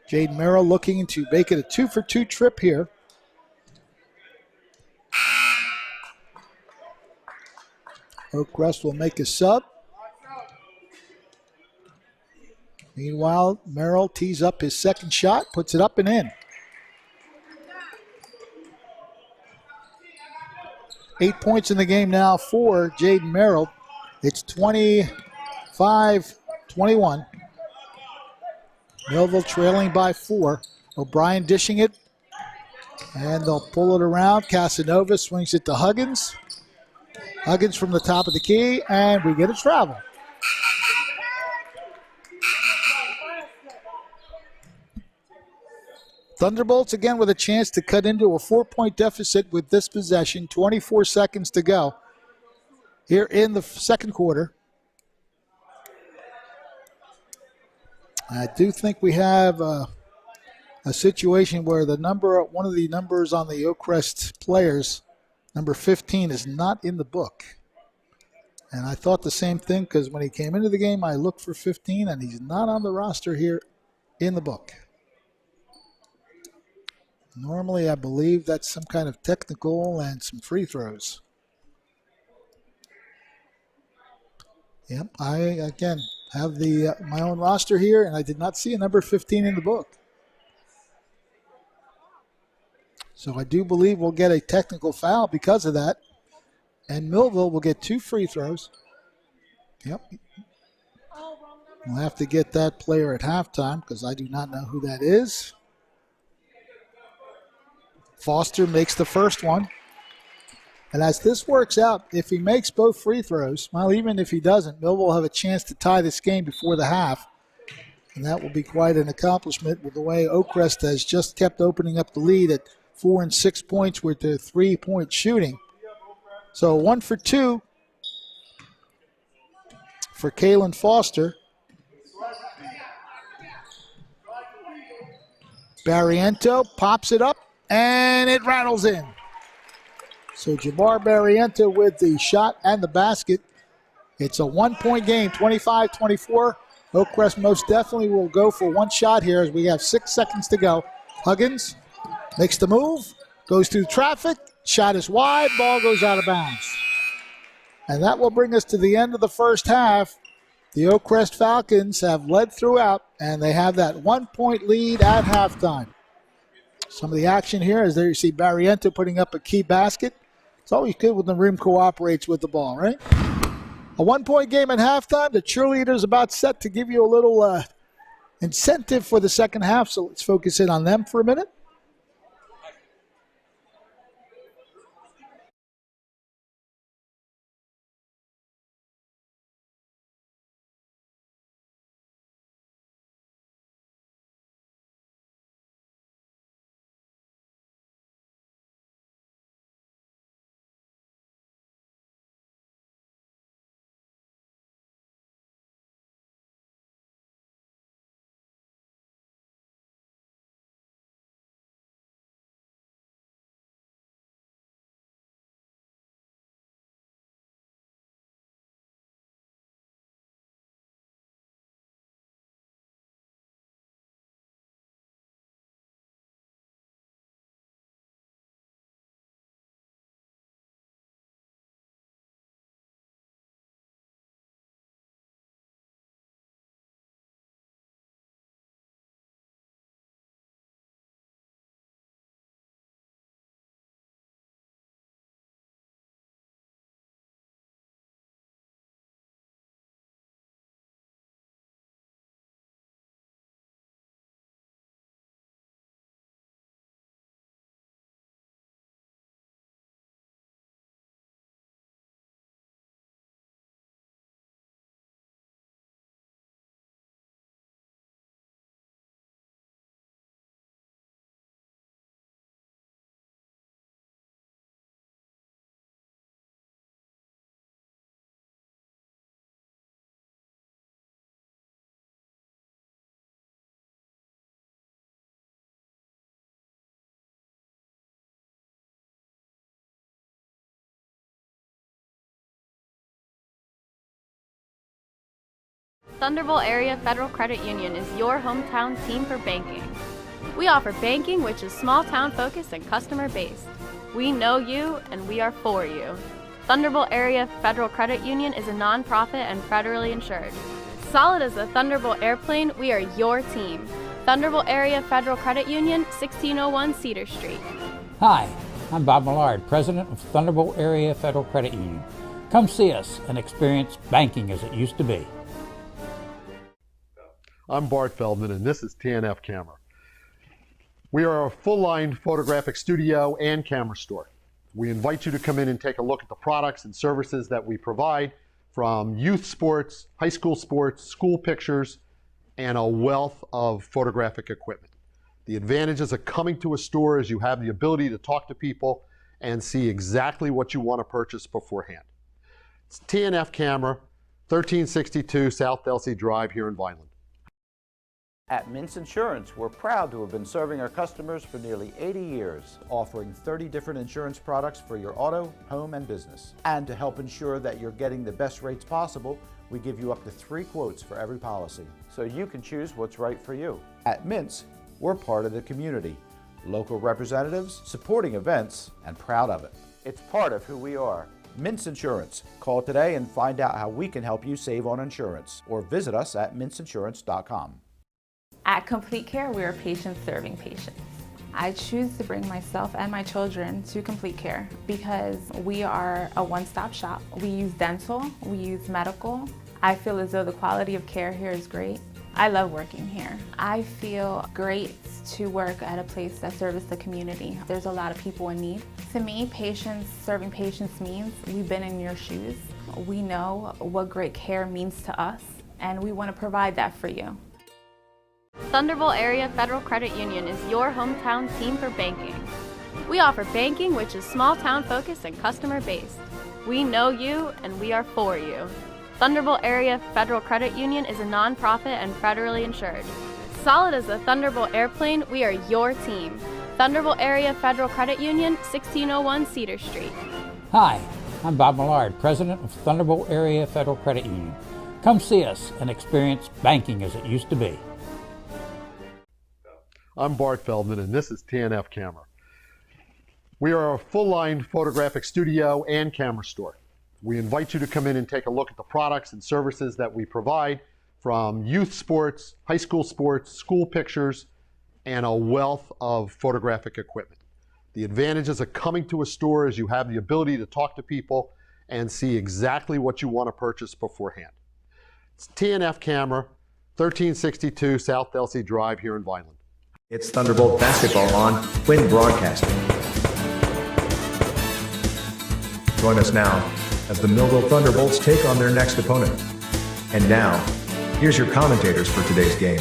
Speaker 2: Jaden Merrill looking to make it a 2-for-2 trip here. Oakcrest will make a sub. Meanwhile, Merrill tees up his second shot, puts it up and in. 8 points in the game now for Jaden Merrill. It's 25-21. Millville trailing by 4. O'Brien dishing it. And they'll pull it around. Casanova swings it to Huggins. Huggins from the top of the key, and we get a travel. Thunderbolts again with a chance to cut into a 4-point deficit with this possession. 24 seconds to go here in the second quarter. I do think we have a situation where one of the numbers on the Oakcrest players, number 15, is not in the book. And I thought the same thing because when he came into the game, I looked for 15, and he's not on the roster here in the book. Normally, I believe that's some kind of technical and some free throws. Yep, I, again, have my own roster here, and I did not see a number 15 in the book. So I do believe we'll get a technical foul because of that. And Millville will get 2 free throws. Yep. We'll have to get that player at halftime because I do not know who that is. Foster makes the first one. And as this works out, if he makes both free throws, well, even if he doesn't, Millville will have a chance to tie this game before the half. And that will be quite an accomplishment with the way Oakcrest has just kept opening up the lead at 4 and 6 points with their 3-point shooting. So 1 for 2 for Kalen Foster. Barriento pops it up, and it rattles in. So Jamar Barriento with the shot and the basket. It's a 1-point game, 25-24. Oakcrest most definitely will go for one shot here as we have 6 seconds to go. Huggins makes the move, goes through traffic. Shot is wide, ball goes out of bounds. And that will bring us to the end of the first half. The Oakcrest Falcons have led throughout, and they have that 1-point lead at halftime. Some of the action here is there you see Barriento putting up a key basket. It's always good when the rim cooperates with the ball, right? A 1-point game at halftime. The cheerleaders about set to give you a little incentive for the second half, so let's focus in on them for a minute.
Speaker 7: Thunderbolt Area Federal Credit Union is your hometown team for banking. We offer banking which is small town focused and customer based. We know you and we are for you. Thunderbolt Area Federal Credit Union is a nonprofit and federally insured. Solid as a Thunderbolt airplane, we are your team. Thunderbolt Area Federal Credit Union, 1601 Cedar Street.
Speaker 8: Hi, I'm Bob Millard, President of Thunderbolt Area Federal Credit Union. Come see us and experience banking as it used to be.
Speaker 9: I'm Bart Feldman, and this is TNF Camera. We are a full-line photographic studio and camera store. We invite you to come in and take a look at the products and services that we provide, from youth sports, high school sports, school pictures, and a wealth of photographic equipment. The advantages of coming to a store is you have the ability to talk to people and see exactly what you want to purchase beforehand. It's TNF Camera, 1362 South Delsey Drive here in Vineland.
Speaker 4: At Mintz Insurance, we're proud to have been serving our customers for nearly 80 years, offering 30 different insurance products for your auto, home, and business. And to help ensure that you're getting the best rates possible, we give you up to 3 quotes for every policy, so you can choose what's right for you. At Mintz, we're part of the community, local representatives, supporting events, and proud of it. It's part of who we are. Mintz Insurance. Call today and find out how we can help you save on insurance, or visit us at mintzinsurance.com.
Speaker 5: At Complete Care, we are patients serving patients. I choose to bring myself and my children to Complete Care because we are a one-stop shop. We use dental, we use medical. I feel as though the quality of care here is great. I love working here. I feel great to work at a place that serves the community. There's a lot of people in need. To me, patients serving patients means we've been in your shoes. We know what great care means to us, and we want to provide that for you.
Speaker 7: Thunderbolt Area Federal Credit Union is your hometown team for banking. We offer banking which is small town focused and customer based. We know you and we are for you. Thunderbolt Area Federal Credit Union is a nonprofit and federally insured. Solid as a Thunderbolt airplane, we are your team. Thunderbolt Area Federal Credit Union, 1601 Cedar Street.
Speaker 8: Hi, I'm Bob Millard, President of Thunderbolt Area Federal Credit Union. Come see us and experience banking as it used to be.
Speaker 9: I'm Bart Feldman, and this is TNF Camera. We are a full-line photographic studio and camera store. We invite you to come in and take a look at the products and services that we provide, from youth sports, high school sports, school pictures, and a wealth of photographic equipment. The advantages of coming to a store is you have the ability to talk to people and see exactly what you want to purchase beforehand. It's TNF Camera, 1362 South Delsey Drive here in Vineland.
Speaker 1: It's Thunderbolt basketball on Quinn Broadcasting. Join us now as the Millville Thunderbolts take on their next opponent. And now, here's your commentators for today's game.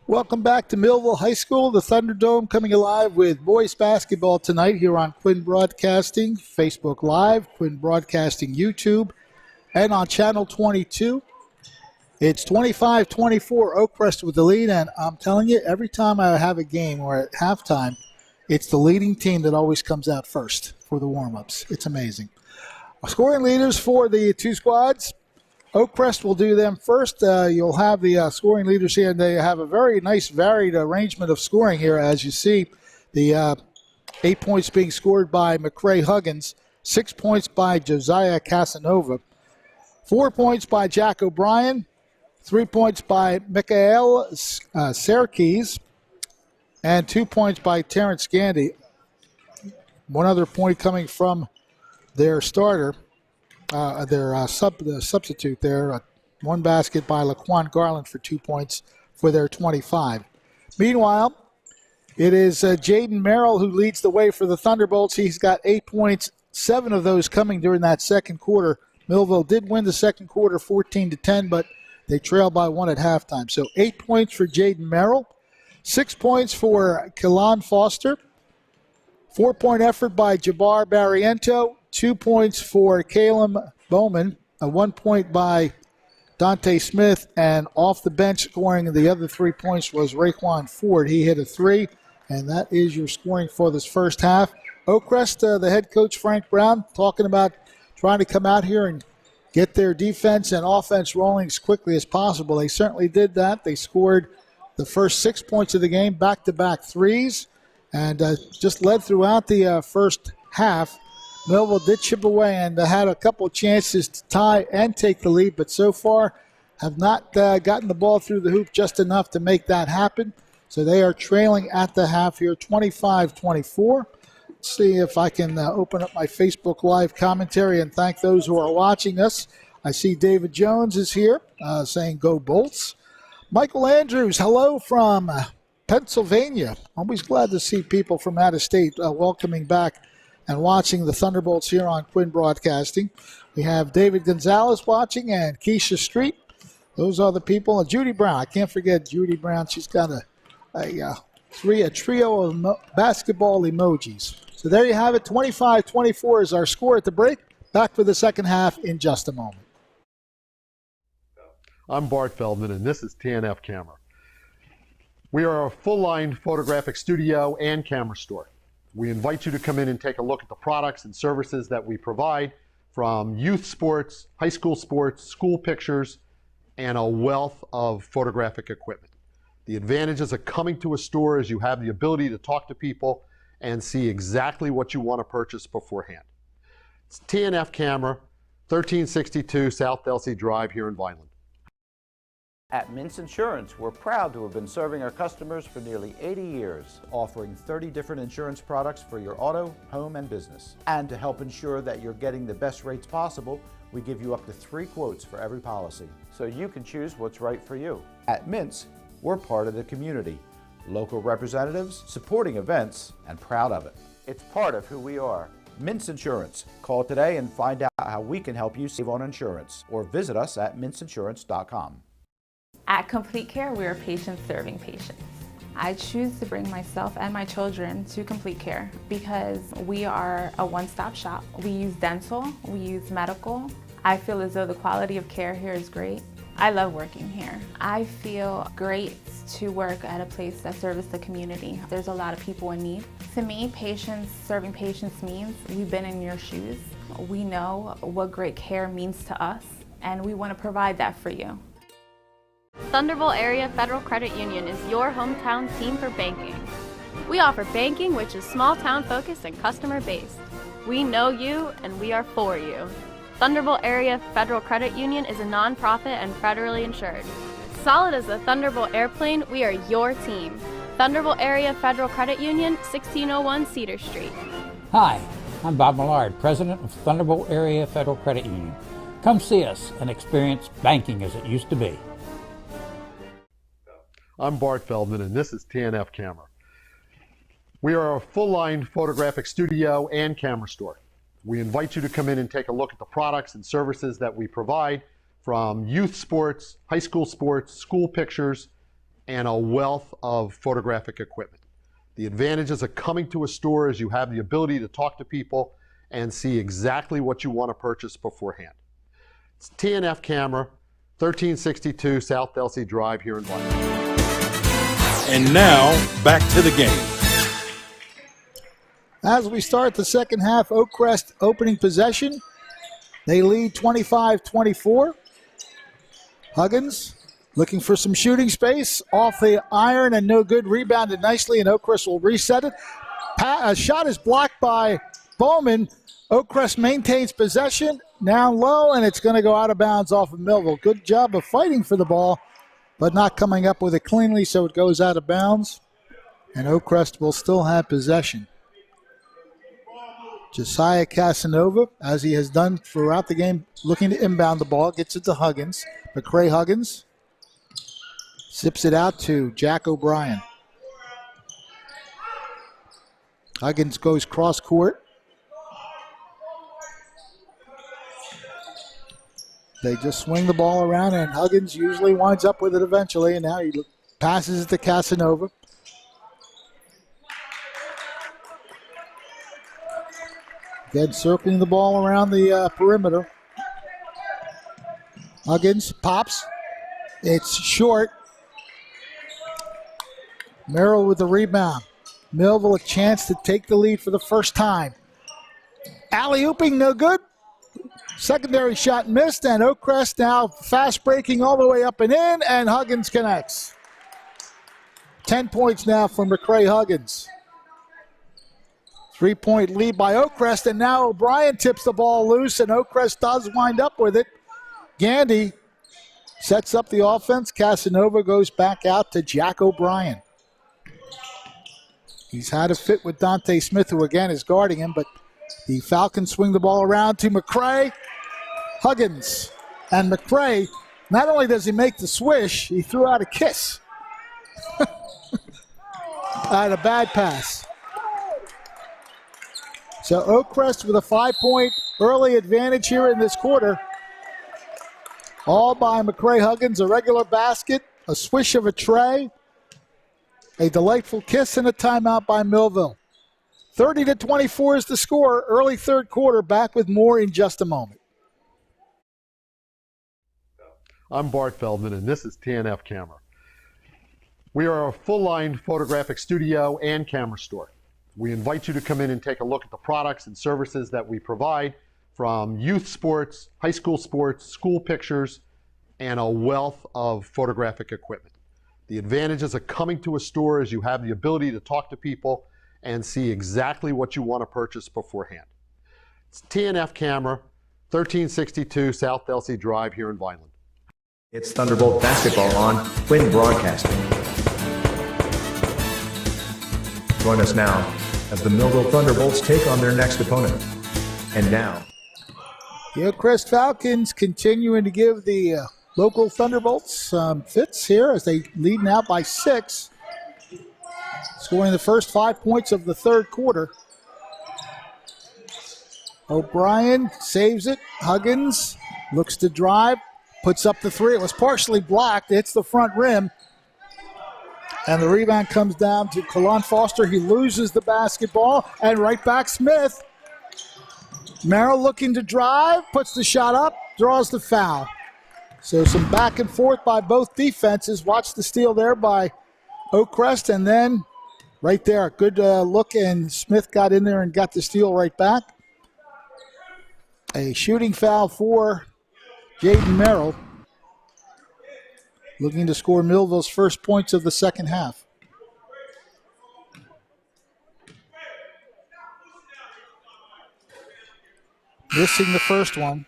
Speaker 2: Welcome back to Millville High School, the Thunderdome, coming alive with boys basketball tonight here on Quinn Broadcasting, Facebook Live, Quinn Broadcasting YouTube, and on Channel 22. It's 25-24, Oakcrest with the lead, and I'm telling you, every time I have a game or at halftime, it's the leading team that always comes out first for the warm-ups. It's amazing. Scoring leaders for the two squads. Oakcrest will do them first. You'll have the scoring leaders here, and they have a very nice varied arrangement of scoring here, as you see. The 8 points being scored by McCrae Huggins, 6 points by Josiah Casanova, 4 points by Jack O'Brien, 3 points by Mikael Serkis, and 2 points by Terrence Gandy. One other point coming from their starter, their substitute there. One basket by Laquan Garland for 2 points for their 25. Meanwhile, it is Jaden Merrill who leads the way for the Thunderbolts. He's got 8 points, 7 of those coming during that second quarter. Millville did win the second quarter 14-10, but they trailed by 1 at halftime. So 8 points for Jaden Merrill, 6 points for Kelan Foster, 4-point effort by Jabbar Barriento, 2 points for Caleb Bowman, a 1 point by Dante Smith, and off the bench scoring the other 3 points was Raekwon Ford. He hit a 3, and that is your scoring for this first half. Oakcrest, the head coach Frank Brown, talking about trying to come out here and get their defense and offense rolling as quickly as possible. They certainly did that. They scored the first 6 points of the game, back-to-back threes, and just led throughout the first half. Millville did chip away and had a couple chances to tie and take the lead, but so far have not gotten the ball through the hoop just enough to make that happen. So they are trailing at the half here, 25-24. Let's see if I can open up my Facebook Live commentary and thank those who are watching us. I see David Jones is here saying go Bolts. Michael Andrews, hello from Pennsylvania. Always glad to see people from out of state welcoming back and watching the Thunderbolts here on Quinn Broadcasting. We have David Gonzalez watching and Keisha Street. Those are the people. And Judy Brown. I can't forget Judy Brown. She's got a trio of basketball emojis. So there you have it. 25-24 is our score at the break. Back for the second half in just a moment.
Speaker 9: I'm Bart Feldman, and this is TNF Camera. We are a full-line photographic studio and camera store. We invite you to come in and take a look at the products and services that we provide, from youth sports, high school sports, school pictures, and a wealth of photographic equipment. The advantages of coming to a store is you have the ability to talk to people and see exactly what you want to purchase beforehand. It's TNF Camera, 1362 South Delsey Drive here in Vineland.
Speaker 4: At Mintz Insurance, we're proud to have been serving our customers for nearly 80 years, offering 30 different insurance products for your auto, home, and business. And to help ensure that you're getting the best rates possible, we give you up to 3 quotes for every policy, so you can choose what's right for you. At Mintz, we're part of the community, local representatives, supporting events, and proud of it. It's part of who we are. Mintz Insurance. Call today and find out how we can help you save on insurance, or visit us at mintzinsurance.com.
Speaker 5: At Complete Care, we are patients serving patients. I choose to bring myself and my children to Complete Care because we are a one-stop shop. We use dental, we use medical. I feel as though the quality of care here is great. I love working here. I feel great to work at a place that serves the community. There's a lot of people in need. To me, patients serving patients means we've been in your shoes. We know what great care means to us, and we want to provide that for you.
Speaker 7: Thunderbolt Area Federal Credit Union is your hometown team for banking. We offer banking which is small town focused and customer based. We know you and we are for you. Thunderbolt Area Federal Credit Union is a non-profit and federally insured. Solid as a Thunderbolt airplane, we are your team. Thunderbolt Area Federal Credit Union, 1601 Cedar Street.
Speaker 8: Hi, I'm Bob Millard, President of Thunderbolt Area Federal Credit Union. Come see us and experience banking as it used to be.
Speaker 9: I'm Bart Feldman, and this is TNF Camera. We are a full-line photographic studio and camera store. We invite you to come in and take a look at the products and services that we provide, from youth sports, high school sports, school pictures, and a wealth of photographic equipment. The advantages of coming to a store is you have the ability to talk to people and see exactly what you want to purchase beforehand. It's TNF Camera, 1362 South Delsey Drive here in Vineland.
Speaker 10: And now, back to the game.
Speaker 2: As we start the second half, Oakcrest opening possession. They lead 25-24. Huggins looking for some shooting space. Off the iron and no good. Rebounded nicely, and Oakcrest will reset it. A shot is blocked by Bowman. Oakcrest maintains possession. Down low, and it's going to go out of bounds off of Millville. Good job of fighting for the ball, but not coming up with it cleanly, so it goes out of bounds. And Oakcrest will still have possession. Josiah Casanova, as he has done throughout the game, looking to inbound the ball, gets it to Huggins. McCray Huggins zips it out to Jack O'Brien. Huggins goes cross court. They just swing the ball around, and Huggins usually winds up with it eventually, and now he passes it to Casanova. Again, circling the ball around the perimeter. Huggins pops. It's short. Merrill with the rebound. Millville a chance to take the lead for the first time. Alley-ooping, no good. Secondary shot missed, and Oakcrest now fast breaking all the way up and in, and Huggins connects. 10 points now for McCray Huggins. 3-point lead by Oakcrest, and now O'Brien tips the ball loose, and Oakcrest does wind up with it. Gandy sets up the offense. Casanova goes back out to Jack O'Brien. He's had a fit with Dante Smith, who again is guarding him, but the Falcons swing the ball around to McCray. Huggins. And McCray, not only does he make the swish, he threw out a kiss. Had a bad pass. So Oakcrest with a 5-point early advantage here in this quarter. All by McCray Huggins, a regular basket, a swish of a tray, a delightful kiss, and a timeout by Millville. 30-24 is the score. Early third quarter. Back with more in just a moment.
Speaker 9: I'm Bart Feldman, and this is TNF Camera. We are a full-line photographic studio and camera store. We invite you to come in and take a look at the products and services that we provide, from youth sports, high school sports, school pictures, and a wealth of photographic equipment. The advantages of coming to a store is you have the ability to talk to people and see exactly what you want to purchase beforehand. It's TNF Camera, 1362 South Delsey Drive here in Vineland.
Speaker 1: It's Thunderbolt basketball on Twin Broadcasting. Join us now as the Millville Thunderbolts take on their next opponent. And now,
Speaker 2: the Oakcrest Falcons continuing to give the local Thunderbolts fits here as they lead now by 6, scoring the first 5 points of the third quarter. O'Brien saves it. Huggins looks to drive, puts up the three. It was partially blocked. Hits the front rim. And the rebound comes down to Kalon Foster. He loses the basketball. And right back Smith. Merrill looking to drive, puts the shot up, draws the foul. So some back and forth by both defenses. Watch the steal there by Oakcrest. And then right there, good look. And Smith got in there and got the steal right back. A shooting foul for Jaden Merrill, looking to score Millville's first points of the second half. Missing the first one.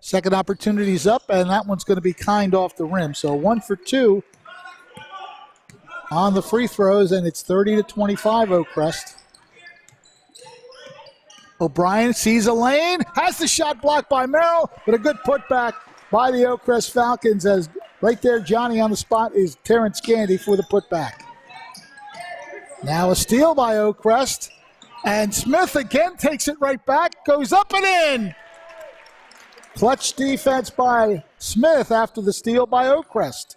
Speaker 2: Second opportunity's up, and that one's going to be kind off the rim. So 1 for 2 on the free throws, and it's 30-25 Oakcrest. O'Brien sees a lane, has the shot blocked by Merrill, but a good putback by the Oakcrest Falcons, as right there Johnny on the spot is Terrence Gandy for the putback. Now a steal by Oakcrest, and Smith again takes it right back, goes up and in. Clutch defense by Smith after the steal by Oakcrest.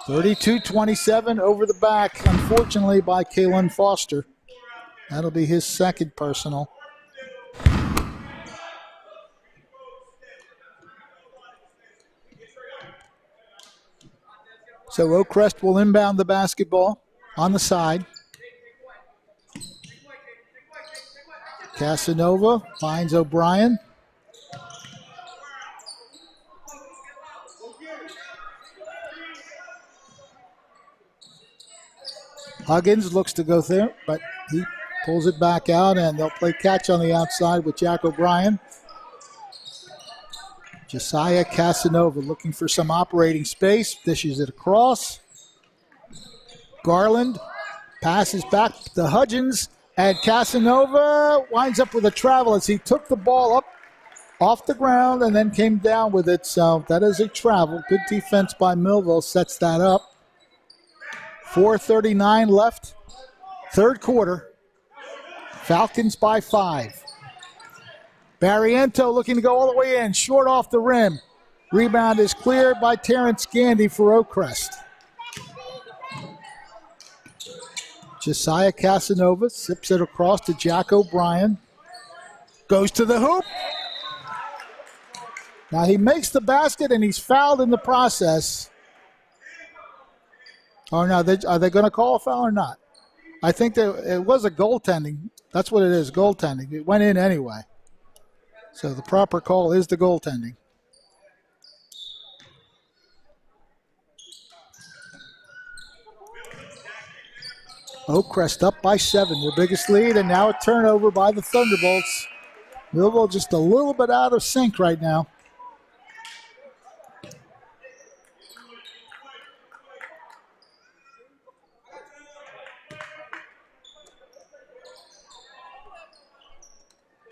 Speaker 2: (32-27) over the back, unfortunately, by Kalon Foster. That'll be his second personal. So Oakcrest will inbound the basketball on the side. Casanova finds O'Brien. Huggins looks to go there, but he pulls it back out, and they'll play catch on the outside with Jack O'Brien. Josiah Casanova looking for some operating space, dishes it across. Garland passes back to Hudgens. And Casanova winds up with a travel as he took the ball up off the ground and then came down with it. So that is a travel. Good defense by Millville sets that up. 4:39 left. Third quarter. Falcons by 5. Barriento looking to go all the way in. Short off the rim. Rebound is cleared by Terrence Gandy for Oakcrest. Josiah Casanova sips it across to Jack O'Brien. Goes to the hoop. Now he makes the basket and he's fouled in the process. Oh, no, are they going to call a foul or not? I think it was a goaltending. That's what it is, goaltending. It went in anyway. So the proper call is the goaltending. Oakcrest up by 7, their biggest lead, and now a turnover by the Thunderbolts. Millville just a little bit out of sync right now.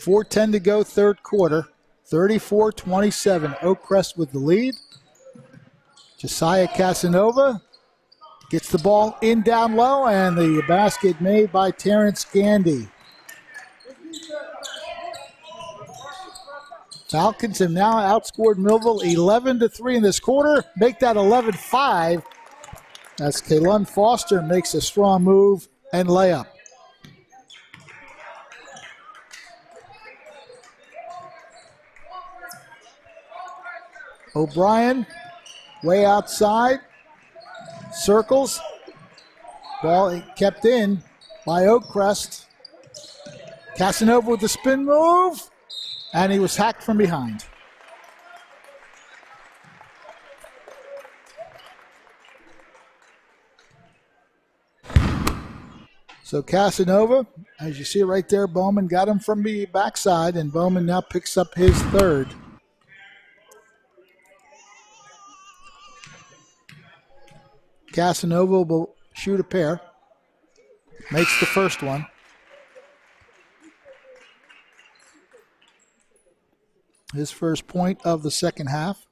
Speaker 2: .410 to go, third quarter. 34-27. Oakcrest with the lead. Josiah Casanova gets the ball in down low, and the basket made by Terrence Gandy. Falcons have now outscored Millville 11-3 in this quarter. Make that 11-5 as Kaylon Foster makes a strong move and layup. O'Brien way outside, circles, ball kept in by Oakcrest. Casanova with the spin move, and he was hacked from behind. So Casanova, as you see right there, Bowman got him from the backside, and Bowman now picks up his third. Casanova will shoot a pair. Makes the first one. His first point of the second half.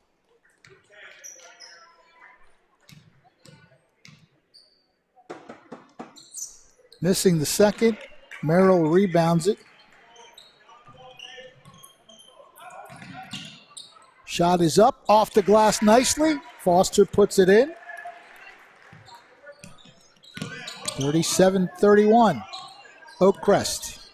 Speaker 2: Missing the second. Merrill rebounds it. Shot is up, off the glass nicely. Foster puts it in. 37-31, Oakcrest.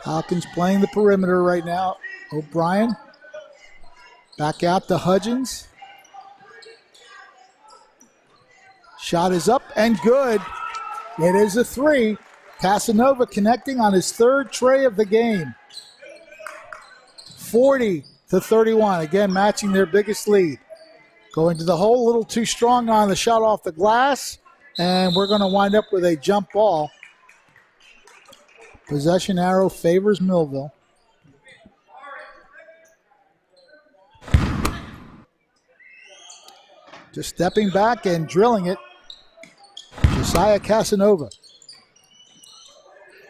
Speaker 2: Falcons playing the perimeter right now. O'Brien back out to Hudgens. Shot is up and good. It is a three. Casanova connecting on his third tray of the game. 40-31, again matching their biggest lead. Going to the hole, a little too strong on the shot off the glass, and we're going to wind up with a jump ball. Possession arrow favors Millville. Just stepping back and drilling it, Josiah Casanova.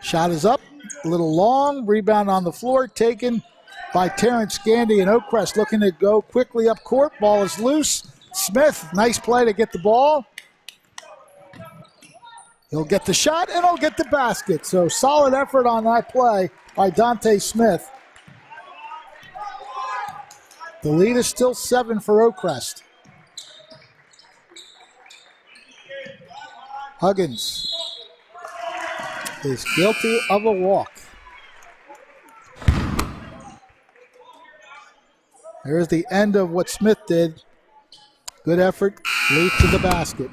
Speaker 2: Shot is up, a little long, rebound on the floor, taken by Terrence Gandy, and Oakcrest looking to go quickly up court. Ball is loose. Smith, nice play to get the ball. He'll get the shot and he'll get the basket. So solid effort on that play by Dante Smith. The lead is still 7 for Oakcrest. Huggins is guilty of a walk. There's the end of what Smith did. Good effort, lead to the basket.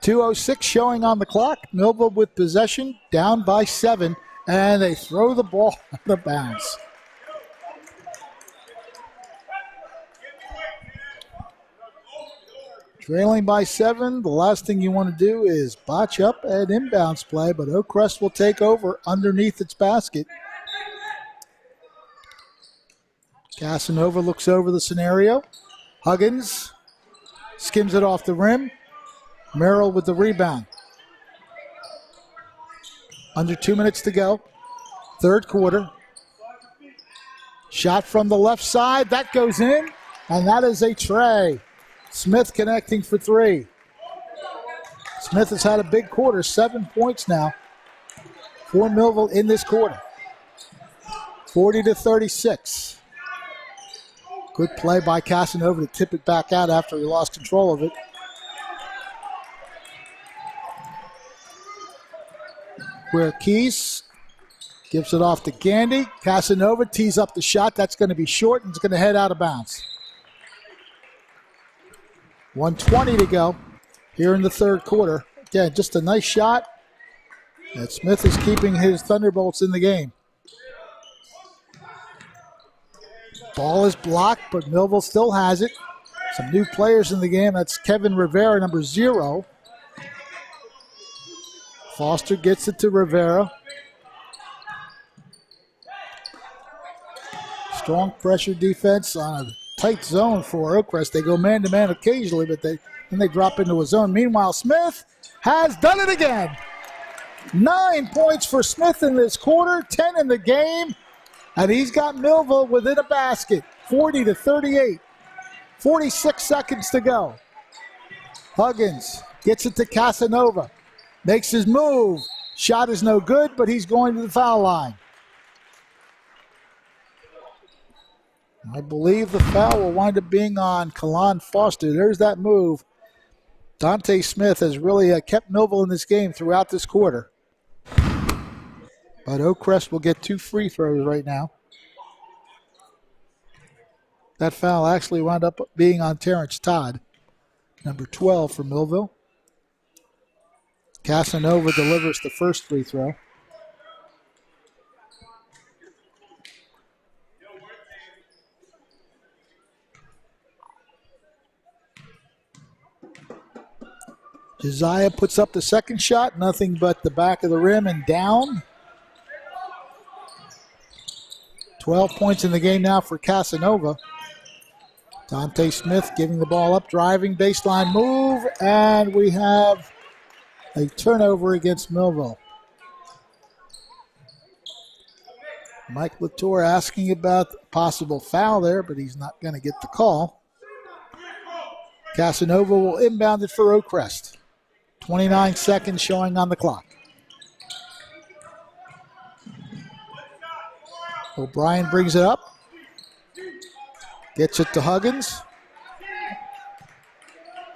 Speaker 2: 2:06 showing on the clock. Millville with possession, down by 7, and they throw the ball out of bounds. Trailing by 7, the last thing you want to do is botch up an inbounds play, but Oakcrest will take over underneath its basket. Casanova looks over the scenario. Huggins skims it off the rim. Merrill with the rebound. Under 2 minutes to go. Third quarter. Shot from the left side. That goes in, and that is a tray. Smith connecting for 3. Smith has had a big quarter, 7 points now for Millville in this quarter. 40-36. Good play by Casanova to tip it back out after he lost control of it. Where Keys gives it off to Gandy. Casanova tees up the shot. That's going to be short and it's going to head out of bounds. 1:20 to go here in the third quarter. Again, just a nice shot. And Smith is keeping his Thunderbolts in the game. Ball is blocked, but Millville still has it. Some new players in the game. That's Kevin Rivera, number 0. Foster gets it to Rivera. Strong pressure defense on a tight zone for Oakcrest. They go man-to-man occasionally, but then they drop into a zone. Meanwhile, Smith has done it again. 9 points for Smith in this quarter, 10 in the game. And he's got Millville within a basket, 40-38. 46 seconds to go. Huggins Gets it to Casanova. Makes his move. Shot is no good, but he's going to the foul line. I believe the foul will wind up being on Kalon Foster. There's that move. Dante Smith has really kept Millville in this game throughout this quarter. But Oakcrest will get 2 free throws right now. That foul actually wound up being on Terrence Todd, number 12 for Millville. Casanova delivers the first free throw. Josiah puts up the second shot, nothing but the back of the rim and down. 12 points in the game now for Casanova. Dante Smith giving the ball up, driving, baseline move, and we have a turnover against Millville. Mike Latour asking about the possible foul there, but he's not going to get the call. Casanova will inbound it for Oakcrest. 29 seconds showing on the clock. O'Brien brings it up. Gets it to Huggins.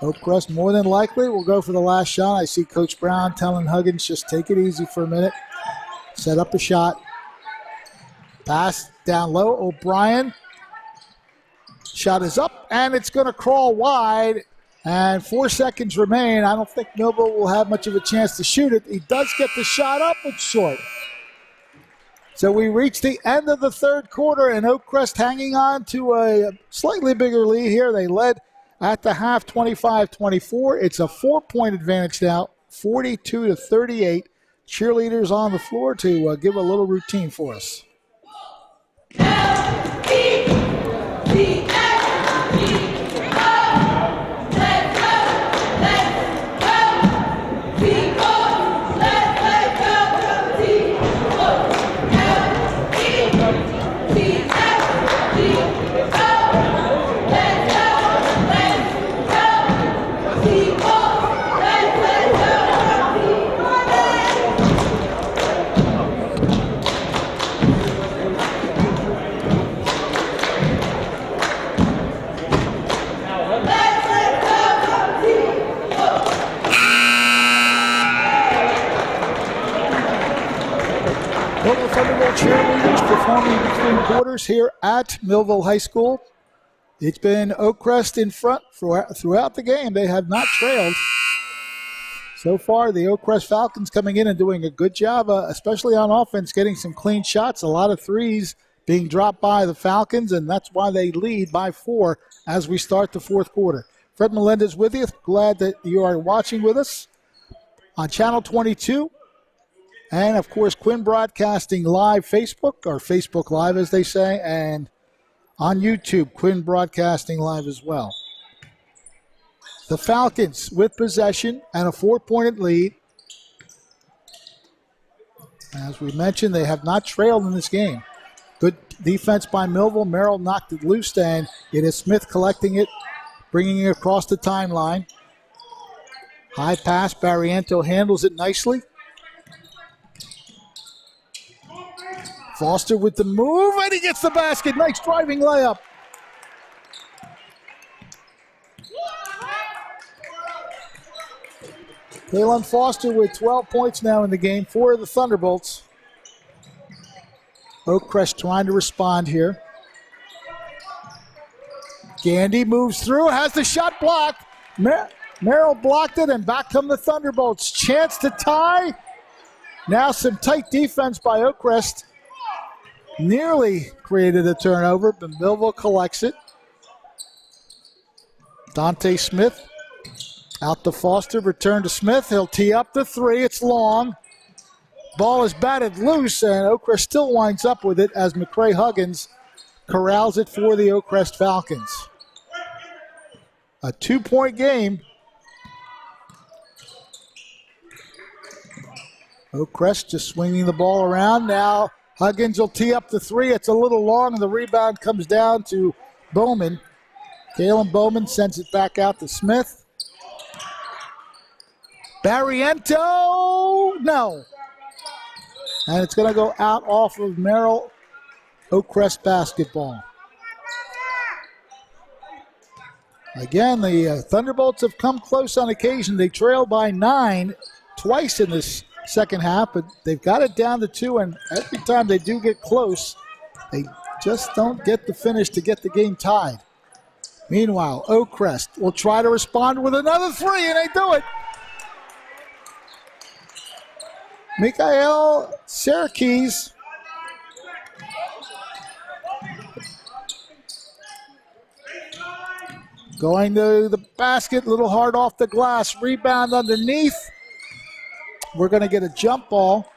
Speaker 2: Oakcrest more than likely will go for the last shot. I see Coach Brown telling Huggins just take it easy for a minute. Set up a shot. Pass down low. O'Brien. Shot is up and it's going to crawl wide. And 4 seconds remain. I don't think Millville will have much of a chance to shoot it. He does get the shot up. It's short. So we reach the end of the third quarter, and Oakcrest hanging on to a slightly bigger lead here. They led at the half 25-24. It's a 4-point advantage now, 42-38. Cheerleaders on the floor to give a little routine for us. Cheerleaders performing between quarters here at Millville High School. It's been Oakcrest in front throughout the game. They have not trailed. So far, the Oakcrest Falcons coming in and doing a good job, especially on offense, getting some clean shots, a lot of threes being dropped by the Falcons, and that's why they lead by 4 as we start the fourth quarter. Fred Melendez with you. Glad that you are watching with us on Channel 22. And, of course, Quinn Broadcasting Live Facebook, or Facebook Live as they say, and on YouTube, Quinn Broadcasting Live as well. The Falcons with possession and a 4-point lead. As we mentioned, they have not trailed in this game. Good defense by Millville. Merrill knocked it loose, and it is Smith collecting it, bringing it across the timeline. High pass, Barriento handles it nicely. Foster with the move, and he gets the basket. Nice driving layup. Kalen Foster with 12 points now in the game for the Thunderbolts. Oakcrest trying to respond here. Gandy moves through, has the shot blocked. Merrill blocked it, and back come the Thunderbolts. Chance to tie. Now some tight defense by Oakcrest. Nearly created a turnover, but Millville collects it. Dante Smith out to Foster, return to Smith. He'll tee up the 3. It's long. Ball is batted loose, and Oakcrest still winds up with it as McCray Huggins corrals it for the Oakcrest Falcons. A 2-point game. Oakcrest just swinging the ball around now. Huggins will tee up the 3. It's a little long, and the rebound comes down to Bowman. Kalen Bowman sends it back out to Smith. Barriento, no. And it's going to go out off of Merrill. Oakcrest basketball. Again, the Thunderbolts have come close on occasion. They trail by 9 twice in this second half, but they've got it down to 2, and every time they do get close, they just don't get the finish to get the game tied. Meanwhile, Oakcrest will try to respond with another 3, and they do it. Mikhail Syracuse going to the basket, a little hard off the glass. Rebound underneath. We're going to get a jump ball.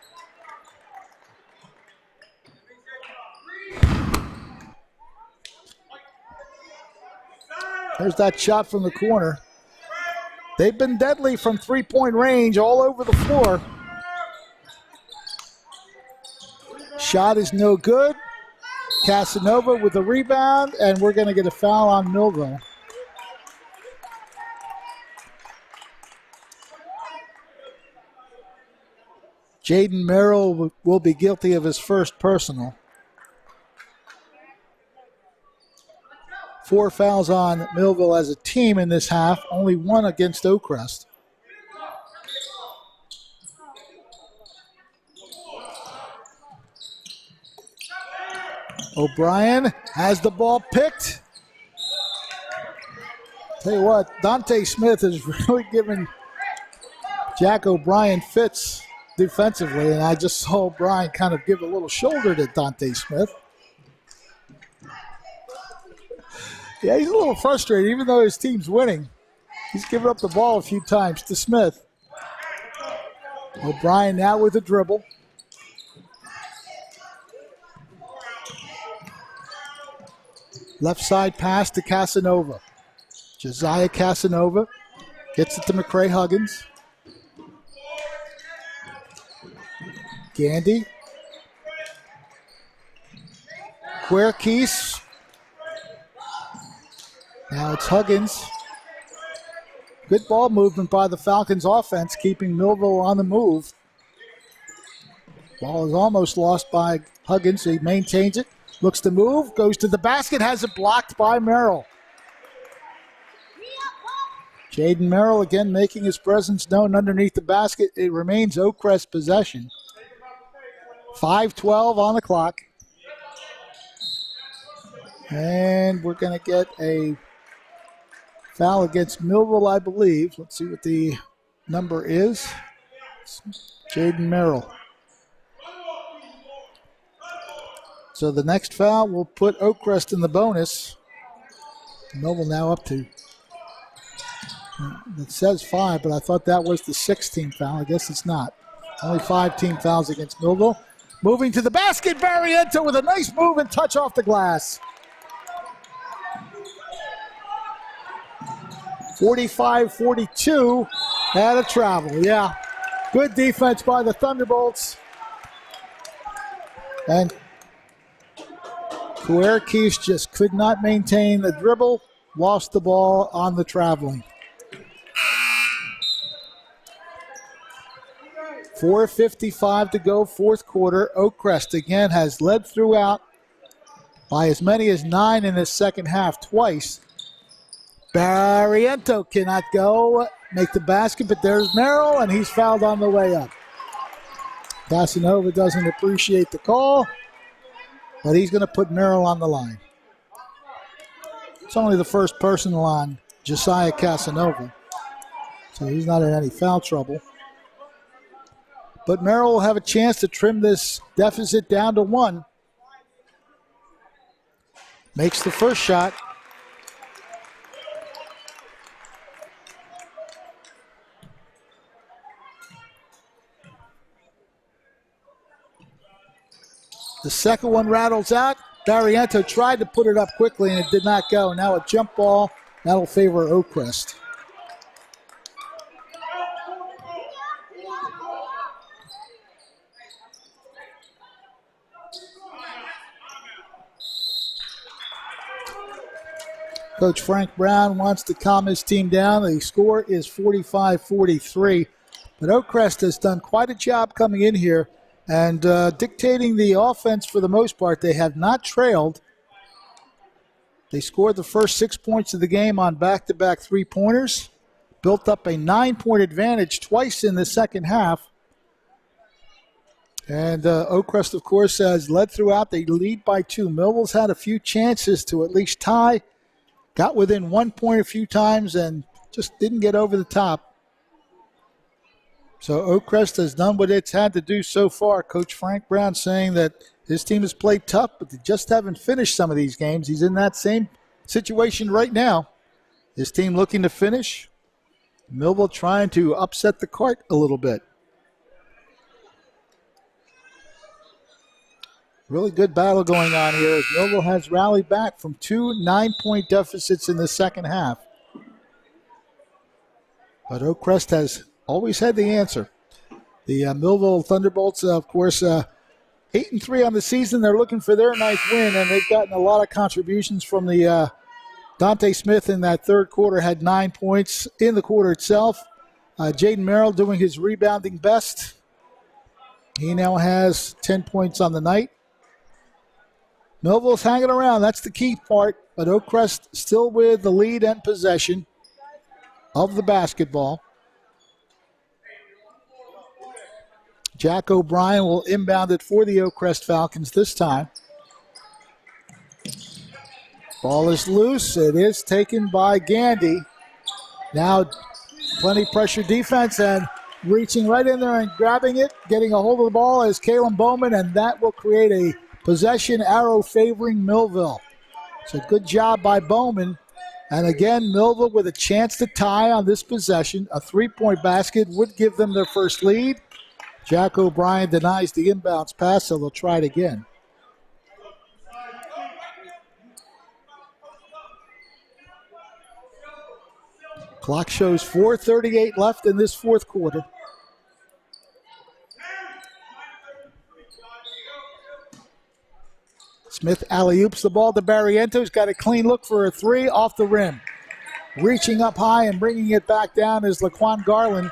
Speaker 2: There's that shot from the corner. They've been deadly from three-point range all over the floor. Shot is no good. Casanova with the rebound, and we're going to get a foul on Millville. Jaden Merrill will be guilty of his first personal. 4 fouls on Millville as a team in this half, only 1 against Oakcrest. O'Brien has the ball picked. Tell you what, Dante Smith is really giving Jack O'Brien fits defensively, and I just saw O'Brien kind of give a little shoulder to Dante Smith. Yeah, he's a little frustrated, even though his team's winning. He's given up the ball a few times to Smith. O'Brien now with a dribble. Left side pass to Casanova. Josiah Casanova gets it to McCray Huggins. Gandy. Querkees. Now it's Huggins. Good ball movement by the Falcons offense, keeping Millville on the move. Ball is almost lost by Huggins. He maintains it. Looks to move. Goes to the basket. Has it blocked by Merrill. Jaden Merrill again making his presence known underneath the basket. It remains Oakcrest possession. 5:12 on the clock. And we're going to get a foul against Millville, I believe. Let's see what the number is. It's Jaden Merrill. So the next foul will put Oakcrest in the bonus. Millville now up to, it says 5, but I thought that was the 16th foul. I guess it's not. Only 5 team fouls against Millville. Moving to the basket, Barriento with a nice move and touch off the glass. 45-42 at a travel. Yeah, good defense by the Thunderbolts. And Querkees just could not maintain the dribble, lost the ball on the traveling. 4:55 to go, fourth quarter. Oakcrest again has led throughout by as many as 9 in the second half twice. Barriento cannot go, make the basket, but there's Merrill, and he's fouled on the way up. Casanova doesn't appreciate the call, but he's going to put Merrill on the line. It's only the first personal on Josiah Casanova, so he's not in any foul trouble. But Merrill will have a chance to trim this deficit down to 1. Makes the first shot. The second one rattles out. Barriento tried to put it up quickly and it did not go. Now a jump ball. That'll favor Oakcrest. Coach Frank Brown wants to calm his team down. The score is 45-43. But Oakcrest has done quite a job coming in here and dictating the offense for the most part. They have not trailed. They scored the first 6 points of the game on back-to-back three-pointers, built up a 9-point advantage twice in the second half. And Oakcrest, of course, has led throughout. They lead by 2. Millville's had a few chances to at least tie, got within 1 point a few times, and just didn't get over the top. So Oakcrest has done what it's had to do so far. Coach Frank Brown saying that his team has played tough, but they just haven't finished some of these games. He's in that same situation right now. His team looking to finish. Millville trying to upset the cart a little bit. Really good battle going on here as Millville has rallied back from 2 9-point deficits in the second half. But Oakcrest has always had the answer. The Millville Thunderbolts, of course, 8-3 on the season. They're looking for their 9th win, and they've gotten a lot of contributions from the Dante Smith in that third quarter, had 9 points in the quarter itself. Jaden Merrill doing his rebounding best. He now has 10 points on the night. Millville's hanging around. That's the key part. But Oakcrest still with the lead and possession of the basketball. Jack O'Brien will inbound it for the Oakcrest Falcons this time. Ball is loose. It is taken by Gandy. Now plenty pressure defense and reaching right in there and grabbing it. Getting a hold of the ball is Kalen Bowman, and that will create a possession arrow favoring Millville. So good job by Bowman. And again, Millville with a chance to tie on this possession. A 3-point basket would give them their first lead. Jack O'Brien denies the inbounds pass, so they'll try it again. Clock shows 4:38 left in this fourth quarter. Smith alley-oops the ball to Barriento. He's got a clean look for a 3 off the rim. Reaching up high and bringing it back down is Laquan Garland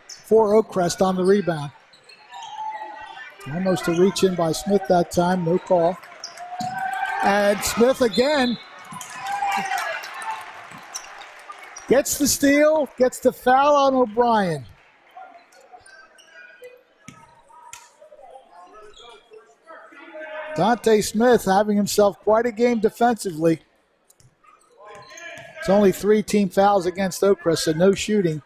Speaker 2: for Oakcrest on the rebound. Almost a reach in by Smith that time, no call. And Smith again gets the steal, gets the foul on O'Brien. Dante Smith having himself quite a game defensively. It's only 3 team fouls against Oakcrest, so no shooting.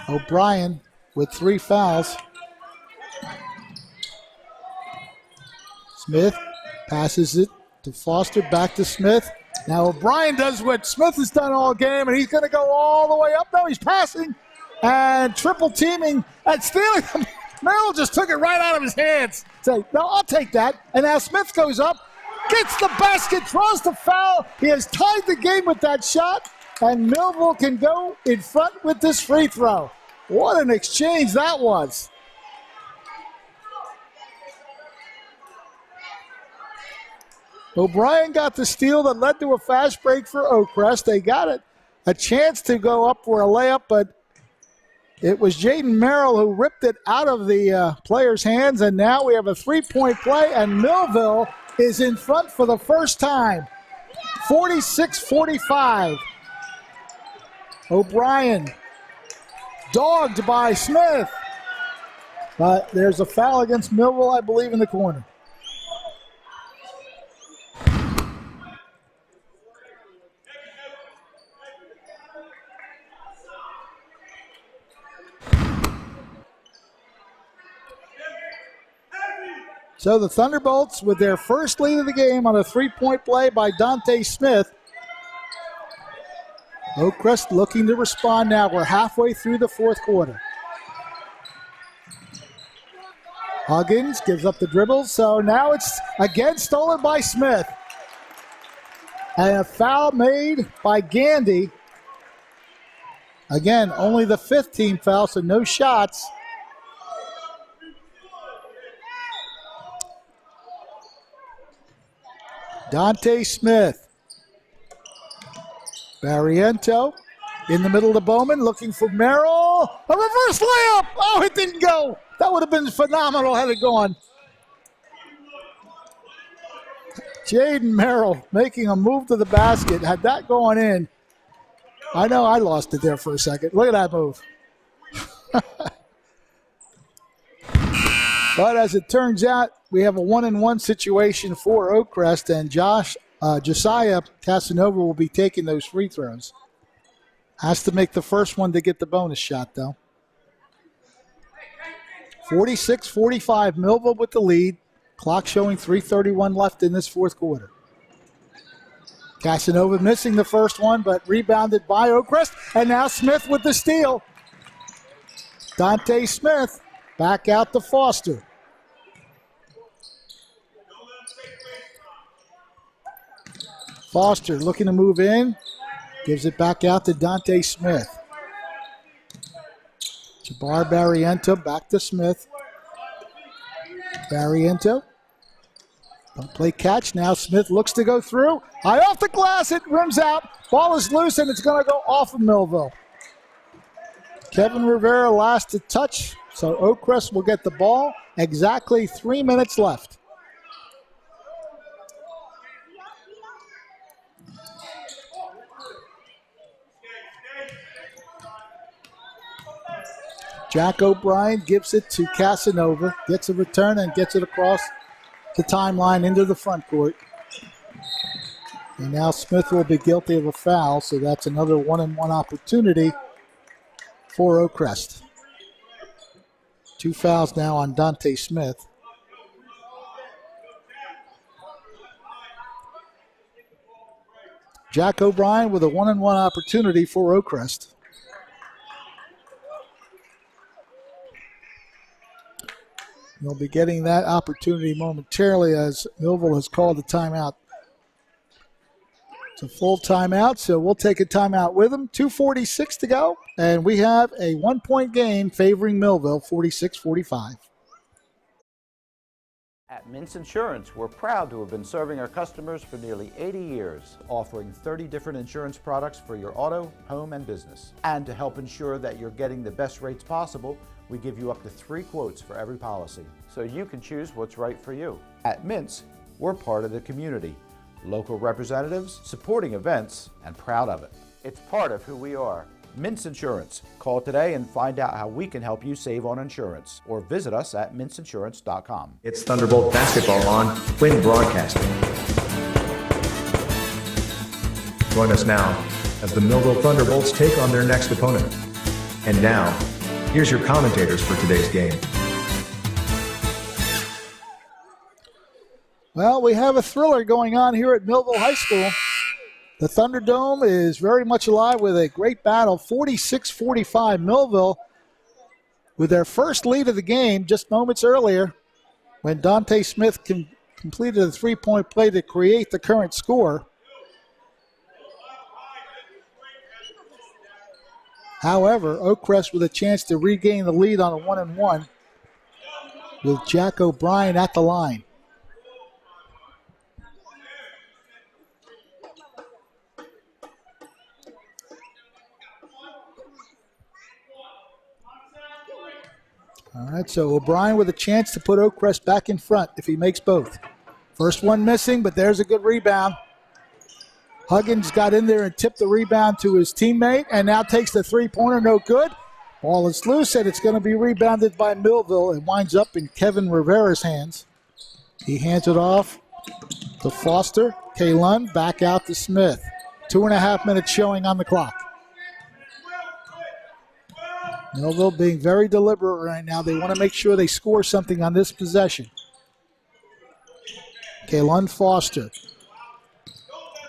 Speaker 2: O'Brien with 3 fouls. Smith passes it to Foster, back to Smith. Now O'Brien does what Smith has done all game, and he's going to go all the way up. No, he's passing and triple teaming and stealing. Merrill just took it right out of his hands. Say, no, I'll take that. And now Smith goes up, gets the basket, draws the foul. He has tied the game with that shot, and Millville can go in front with this free throw. What an exchange that was. O'Brien got the steal that led to a fast break for Oakcrest. They got it, a chance to go up for a layup, but it was Jaden Merrill who ripped it out of the player's hands, and now we have a 3-point play, and Millville is in front for the first time, 46-45. O'Brien dogged by Smith, but there's a foul against Millville, I believe, in the corner. So the Thunderbolts with their first lead of the game on a 3-point play by Dante Smith. Oakcrest looking to respond now. We're halfway through the fourth quarter. Huggins gives up the dribble, so now it's again stolen by Smith. And a foul made by Gandy. Again, only the 5th team foul, so no shots. Dante Smith. Barriento in the middle to Bowman, looking for Merrill. Oh, a reverse layup. Oh, it didn't go. That would have been phenomenal had it gone. Jaden Merrill making a move to the basket. Had that going in, I know I lost it there for a second. Look at that move. But as it turns out, we have a 1-and-1 situation for Oakcrest, and Josiah Casanova will be taking those free throws. Has to make the first one to get the bonus shot, though. 46-45, Millville with the lead. Clock showing 3:31 left in this fourth quarter. Casanova missing the first one, but rebounded by Oakcrest, and now Smith with the steal. Dante Smith back out to Foster. Foster looking to move in. Gives it back out to Dante Smith. Jabbar Barriento back to Smith. Barriento. Don't play catch. Now Smith looks to go through. High off the glass. It rims out. Ball is loose, and it's going to go off of Millville. Kevin Rivera last to touch. So Oakcrest will get the ball. Exactly 3 minutes left. Jack O'Brien gives it to Casanova. Gets a return and gets it across the timeline into the front court. And now Smith will be guilty of a foul, so that's another 1-and-1 opportunity for Oakcrest. 2 fouls now on Dante Smith. Jack O'Brien with a 1-and-1 opportunity for Oakcrest. You'll be getting that opportunity momentarily as Millville has called a timeout. It's a full timeout, so we'll take a timeout with them. 2:46 to go, and we have a 1-point game favoring Millville, 46-45.
Speaker 4: At Mintz Insurance, we're proud to have been serving our customers for nearly 80 years, offering 30 different insurance products for your auto, home, and business. And to help ensure that you're getting the best rates possible, we give you up to 3 quotes for every policy, so you can choose what's right for you. At Mintz, we're part of the community. Local representatives, supporting events, and proud of it. It's part of who we are. Mintz Insurance. Call today and find out how we can help you save on insurance, or visit us at mintzinsurance.com.
Speaker 1: It's Thunderbolt basketball on Twin Broadcasting. Join us now as the Millville Thunderbolts take on their next opponent. And now, here's your commentators for today's game.
Speaker 2: Well, we have a thriller going on here at Millville High School. The Thunderdome is very much alive with a great battle, 46-45. Millville with their first lead of the game just moments earlier when Dante Smith completed a three-point play to create the current score. However, Oakcrest with a chance to regain the lead on a 1-and-1 with Jack O'Brien at the line. All right, so O'Brien with a chance to put Oakcrest back in front if he makes both. First one missing, but there's a good rebound. Huggins got in there and tipped the rebound to his teammate and now takes the three-pointer, no good. Ball is loose and it's going to be rebounded by Millville. It winds up in Kevin Rivera's hands. He hands it off to Foster. Kalun back out to Smith. 2.5 minutes showing on the clock. Millville being very deliberate right now. They want to make sure they score something on this possession. Kalun Foster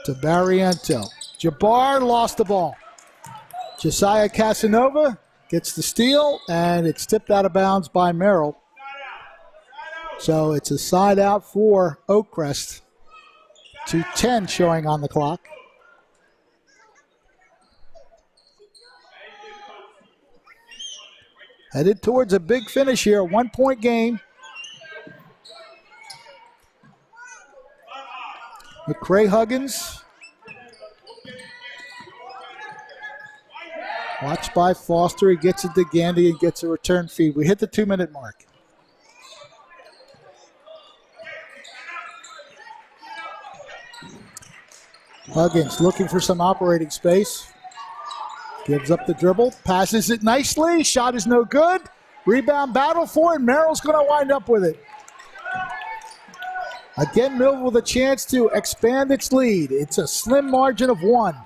Speaker 2: to Barriento. Jabbar lost the ball. Josiah Casanova gets the steal, and it's tipped out of bounds by Merrill. So it's a side out for Oakcrest. 2:10 showing on the clock. Headed towards a big finish here, 1-point game. McCray Huggins. Watched by Foster. He gets it to Gandy and gets a return feed. We hit the 2-minute mark. Huggins looking for some operating space. Gives up the dribble. Passes it nicely. Shot is no good. Rebound battle for it. Merrill's going to wind up with it. Again, Millville with a chance to expand its lead. It's a slim margin of 1.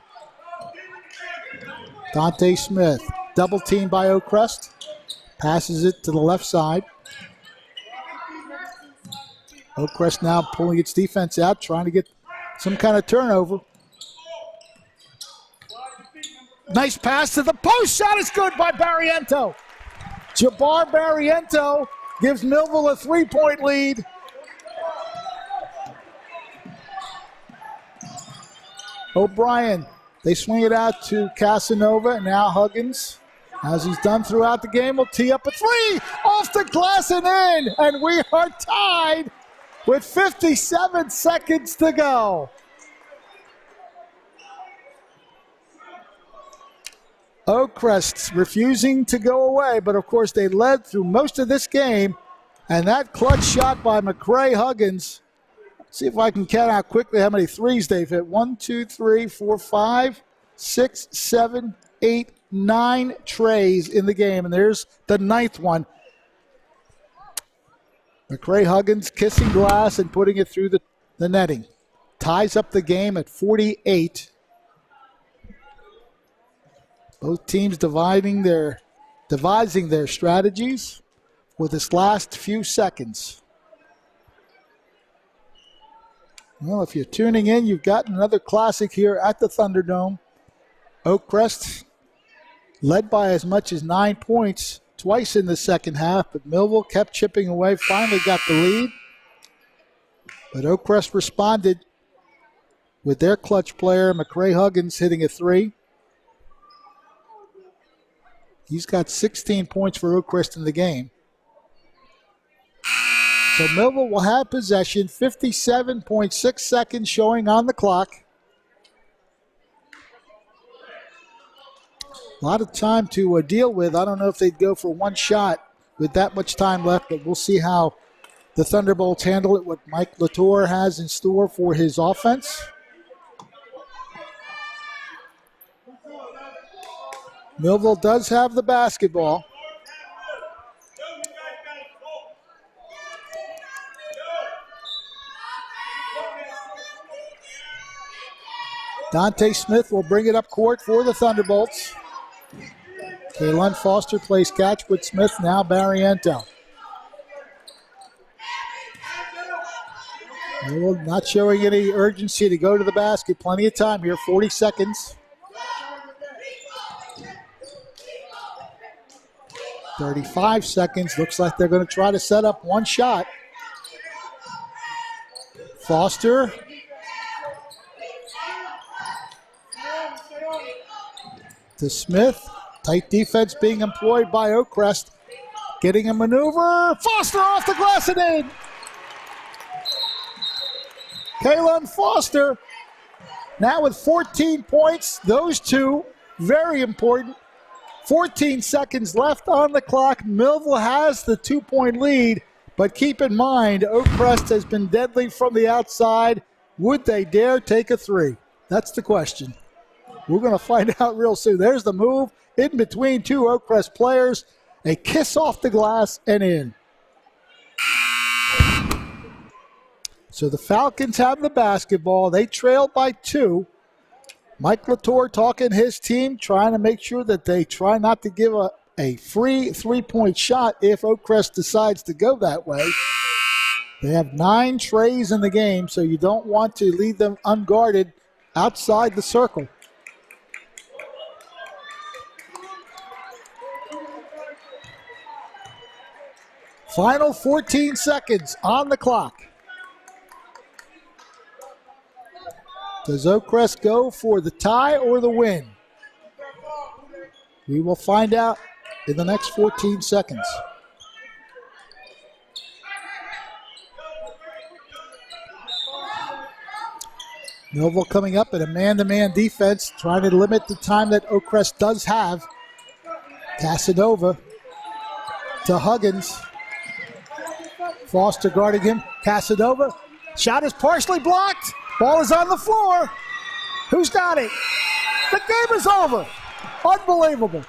Speaker 2: Dante Smith, double teamed by Oakcrest. Passes it to the left side. Oakcrest now pulling its defense out, trying to get some kind of turnover. Nice pass to the post. Shot is good by Barriento. Jabbar Barriento gives Millville a 3-point lead. O'Brien, they swing it out to Casanova, and now Huggins, as he's done throughout the game, will tee up a 3 off the glass and in, and we are tied with 57 seconds to go. Oakcrest refusing to go away, but of course they led through most of this game, and that clutch shot by McCray Huggins. See if I can count out quickly how many threes they've hit. 1, 2, 3, 4, 5, 6, 7, 8, 9 trays in the game. And there's the 9th one. McCray Huggins kissing glass and putting it through the netting. Ties up the game at 48. Both teams devising their strategies with this last few seconds. Well, if you're tuning in, you've got another classic here at the Thunderdome. Oakcrest led by as much as 9 points twice in the second half, but Millville kept chipping away, finally got the lead. But Oakcrest responded with their clutch player, McCray Huggins, hitting a 3. He's got 16 points for Oakcrest in the game. So Millville will have possession, 57.6 seconds showing on the clock. A lot of time to deal with. I don't know if they'd go for one shot with that much time left, but we'll see how the Thunderbolts handle it, what Mike Latour has in store for his offense. Millville does have the basketball. Dante Smith will bring it up court for the Thunderbolts. Kaylon Foster plays catch with Smith, now Barriento. Not showing any urgency to go to the basket. Plenty of time here, 40 seconds. 35 seconds. Looks like they're going to try to set up one shot. Foster. To Smith. Tight defense being employed by Oakcrest. Getting a maneuver. Foster off the glass and in. Kaylon Foster now with 14 points. Those two, very important. 14 seconds left on the clock. Millville has the 2-point lead, but keep in mind, Oakcrest has been deadly from the outside. Would they dare take a 3? That's the question. We're going to find out real soon. There's the move in between two Oakcrest players. A kiss off the glass and in. So the Falcons have the basketball. They trail by 2. Mike Latour talking his team, trying to make sure that they try not to give a free 3-point shot if Oakcrest decides to go that way. They have 9 trays in the game, so you don't want to leave them unguarded outside the circle. Final 14 seconds on the clock. Does Oakcrest go for the tie or the win? We will find out in the next 14 seconds. Millville coming up in a man-to-man defense, trying to limit the time that Oakcrest does have Casanova to Huggins. Foster guarding him. Casanova. Shot is partially blocked. Ball is on the floor. Who's got it? The game is over. Unbelievable.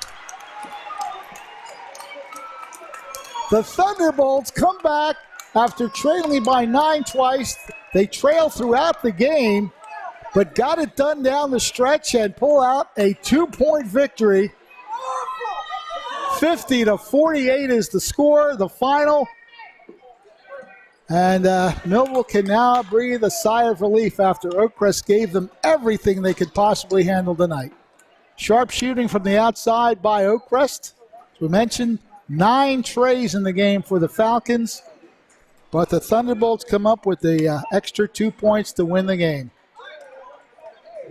Speaker 2: The Thunderbolts come back after trailing by 9 twice. They trail throughout the game, but got it done down the stretch and pull out a 2-point victory. 50-48 is the score, the final. And Millville can now breathe a sigh of relief after Oakcrest gave them everything they could possibly handle tonight. Sharp shooting from the outside by Oakcrest. As we mentioned, 9 trays in the game for the Falcons. But the Thunderbolts come up with the extra 2 points to win the game.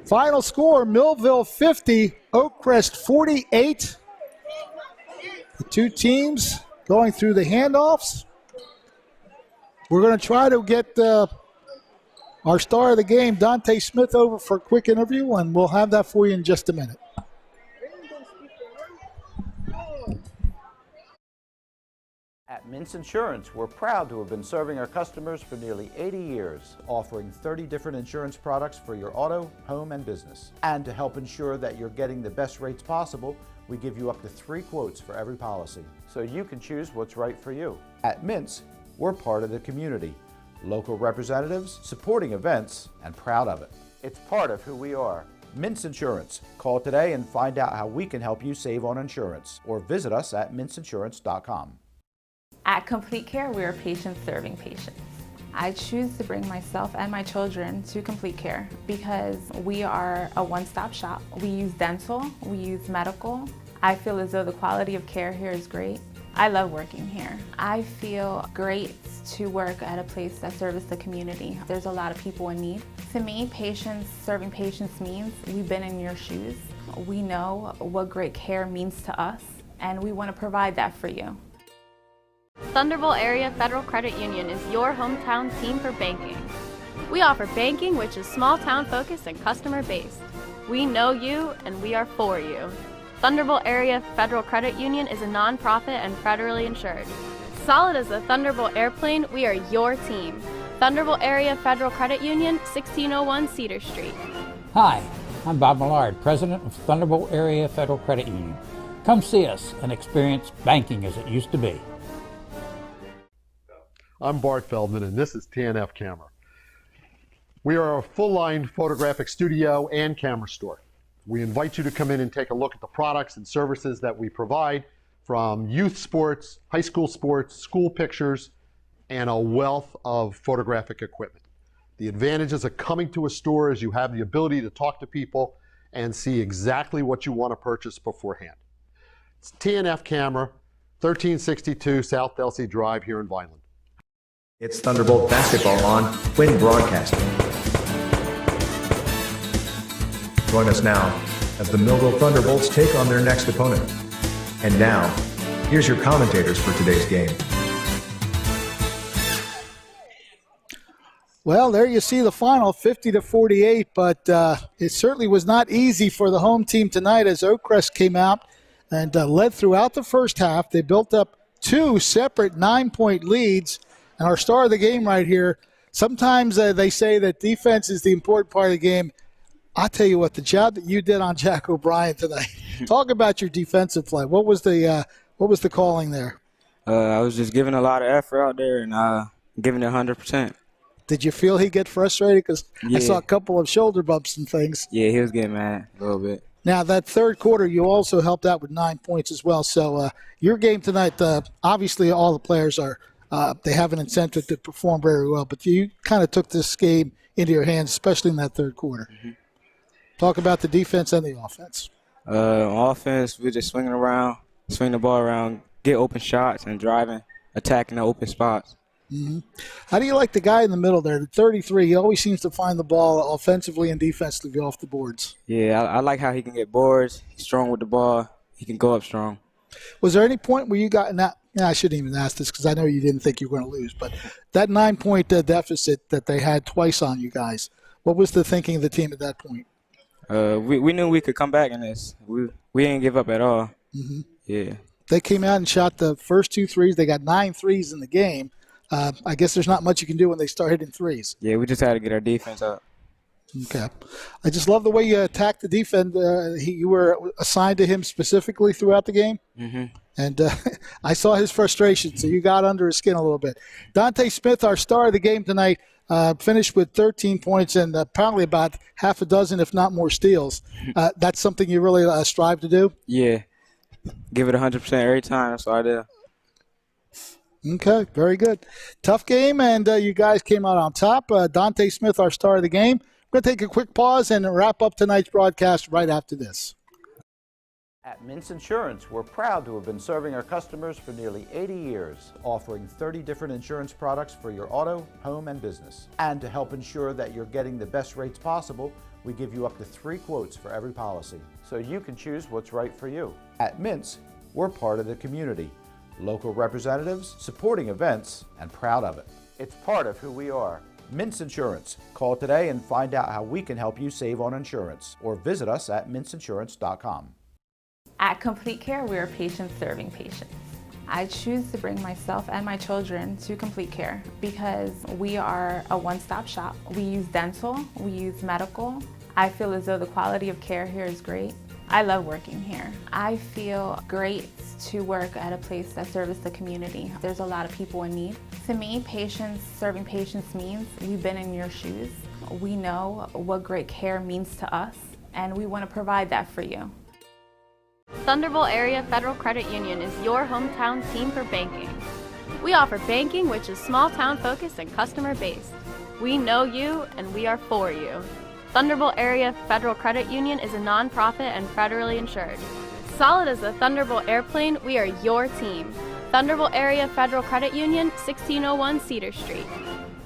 Speaker 2: Final score, Millville 50, Oakcrest 48. The two teams going through the handoffs. We're going to try to get our star of the game, Dante Smith, over for a quick interview, and we'll have that for you in just a minute.
Speaker 4: At Mintz Insurance, we're proud to have been serving our customers for nearly 80 years, offering 30 different insurance products for your auto, home, and business. And to help ensure that you're getting the best rates possible, we give you up to 3 quotes for every policy, so you can choose what's right for you. At Mintz, we're part of the community, local representatives, supporting events, and proud of it. It's part of who we are. Mintz Insurance. Call today and find out how we can help you save on insurance, or visit us at mintzinsurance.com.
Speaker 5: At Complete Care, we are patients serving patients. I choose to bring myself and my children to Complete Care because we are a one-stop shop. We use dental, we use medical. I feel as though the quality of care here is great. I love working here. I feel great to work at a place that serves the community. There's a lot of people in need. To me, patients serving patients means we've been in your shoes. We know what great care means to us, and we want to provide that for you.
Speaker 7: Thunderbolt Area Federal Credit Union is your hometown team for banking. We offer banking which is small town focused and customer based. We know you and we are for you. Thunderbolt Area Federal Credit Union is a nonprofit and federally insured. Solid as a Thunderbolt airplane, we are your team. Thunderbolt Area Federal Credit Union, 1601 Cedar Street.
Speaker 8: Hi, I'm Bob Millard, President of Thunderbolt Area Federal Credit Union. Come see us and experience banking as it used to be.
Speaker 9: I'm Bart Feldman, and this is TNF Camera. We are a full-line photographic studio and camera store. We invite you to come in and take a look at the products and services that we provide, from youth sports, high school sports, school pictures, and a wealth of photographic equipment. The advantages of coming to a store is you have the ability to talk to people and see exactly what you want to purchase beforehand. It's TNF Camera, 1362 South Delsey Drive here in Vineland.
Speaker 1: It's Thunderbolt basketball on Twin Broadcasting. Join us now as the Millville Thunderbolts take on their next opponent. And now, here's your commentators for today's game.
Speaker 2: Well, there you see the final, 50-48, but it certainly was not easy for the home team tonight as Oakcrest came out and led throughout the first half. They built up 2 separate 9-point leads. And our star of the game right here, sometimes they say that defense is the important part of the game. I'll tell you what, the job that you did on Jack O'Brien tonight. Talk about your defensive play. What was the calling there?
Speaker 11: I was just giving a lot of effort out there and giving it 100%.
Speaker 2: Did you feel he get frustrated? Because
Speaker 11: yeah.
Speaker 2: I saw a couple of shoulder bumps and things.
Speaker 11: Yeah, he was getting mad a little bit.
Speaker 2: Now, that third quarter, you also helped out with 9 points as well. So your game tonight, obviously all the players are they have an incentive to perform very well, but you kind of took this game into your hands, especially in that third quarter. Mm-hmm. Talk about the defense and the offense.
Speaker 11: Offense, we're just swinging around, swing the ball around, get open shots, and driving, attacking the open spots.
Speaker 2: Mm-hmm. How do you like the guy in the middle there, the 33? He always seems to find the ball offensively and defensively off the boards.
Speaker 11: Yeah, I like how he can get boards. He's strong with the ball. He can go up strong.
Speaker 2: Was there any point where you got in that? I shouldn't even ask this because I know you didn't think you were going to lose, but that 9-point deficit that they had twice on you guys, what was the thinking of the team at that point?
Speaker 11: We knew we could come back in this. We didn't give up at all.
Speaker 2: Mm-hmm.
Speaker 11: Yeah.
Speaker 2: They came out and shot the first 2 threes. They got 9 threes in the game. I guess there's not much you can do when they start hitting threes.
Speaker 11: Yeah, we just had to get our defense up.
Speaker 2: Okay. I just love the way you attacked the defense. You were assigned to him specifically throughout the game.
Speaker 11: Mm-hmm.
Speaker 2: And I saw his frustration, so you got under his skin a little bit. Dante Smith, our star of the game tonight, finished with 13 points and probably about half a dozen, if not more, steals. That's something you really strive to do?
Speaker 11: Yeah. Give it 100% every time. That's all I do.
Speaker 2: Okay, very good. Tough game, and you guys came out on top. Dante Smith, our star of the game. We're going to take a quick pause and wrap up tonight's broadcast right after this.
Speaker 4: At Mintz Insurance, we're proud to have been serving our customers for nearly 80 years, offering 30 different insurance products for your auto, home, and business. And to help ensure that you're getting the best rates possible, we give you up to 3 quotes for every policy, so you can choose what's right for you. At Mintz, we're part of the community, local representatives, supporting events, and proud of it. It's part of who we are. Mintz Insurance. Call today and find out how we can help you save on insurance, or visit us at mintzinsurance.com.
Speaker 5: At Complete Care, we are patients serving patients. I choose to bring myself and my children to Complete Care because we are a one-stop shop. We use dental, we use medical. I feel as though the quality of care here is great. I love working here. I feel great to work at a place that serves the community. There's a lot of people in need. To me, patients serving patients means we've been in your shoes. We know what great care means to us, and we want to provide that for you.
Speaker 7: Thunderbolt Area Federal Credit Union is your hometown team for banking. We offer banking which is small town focused and customer based. We know you and we are for you. Thunderbolt Area Federal Credit Union is a nonprofit and federally insured. Solid as a Thunderbolt airplane, we are your team. Thunderbolt Area Federal Credit Union, 1601 Cedar Street.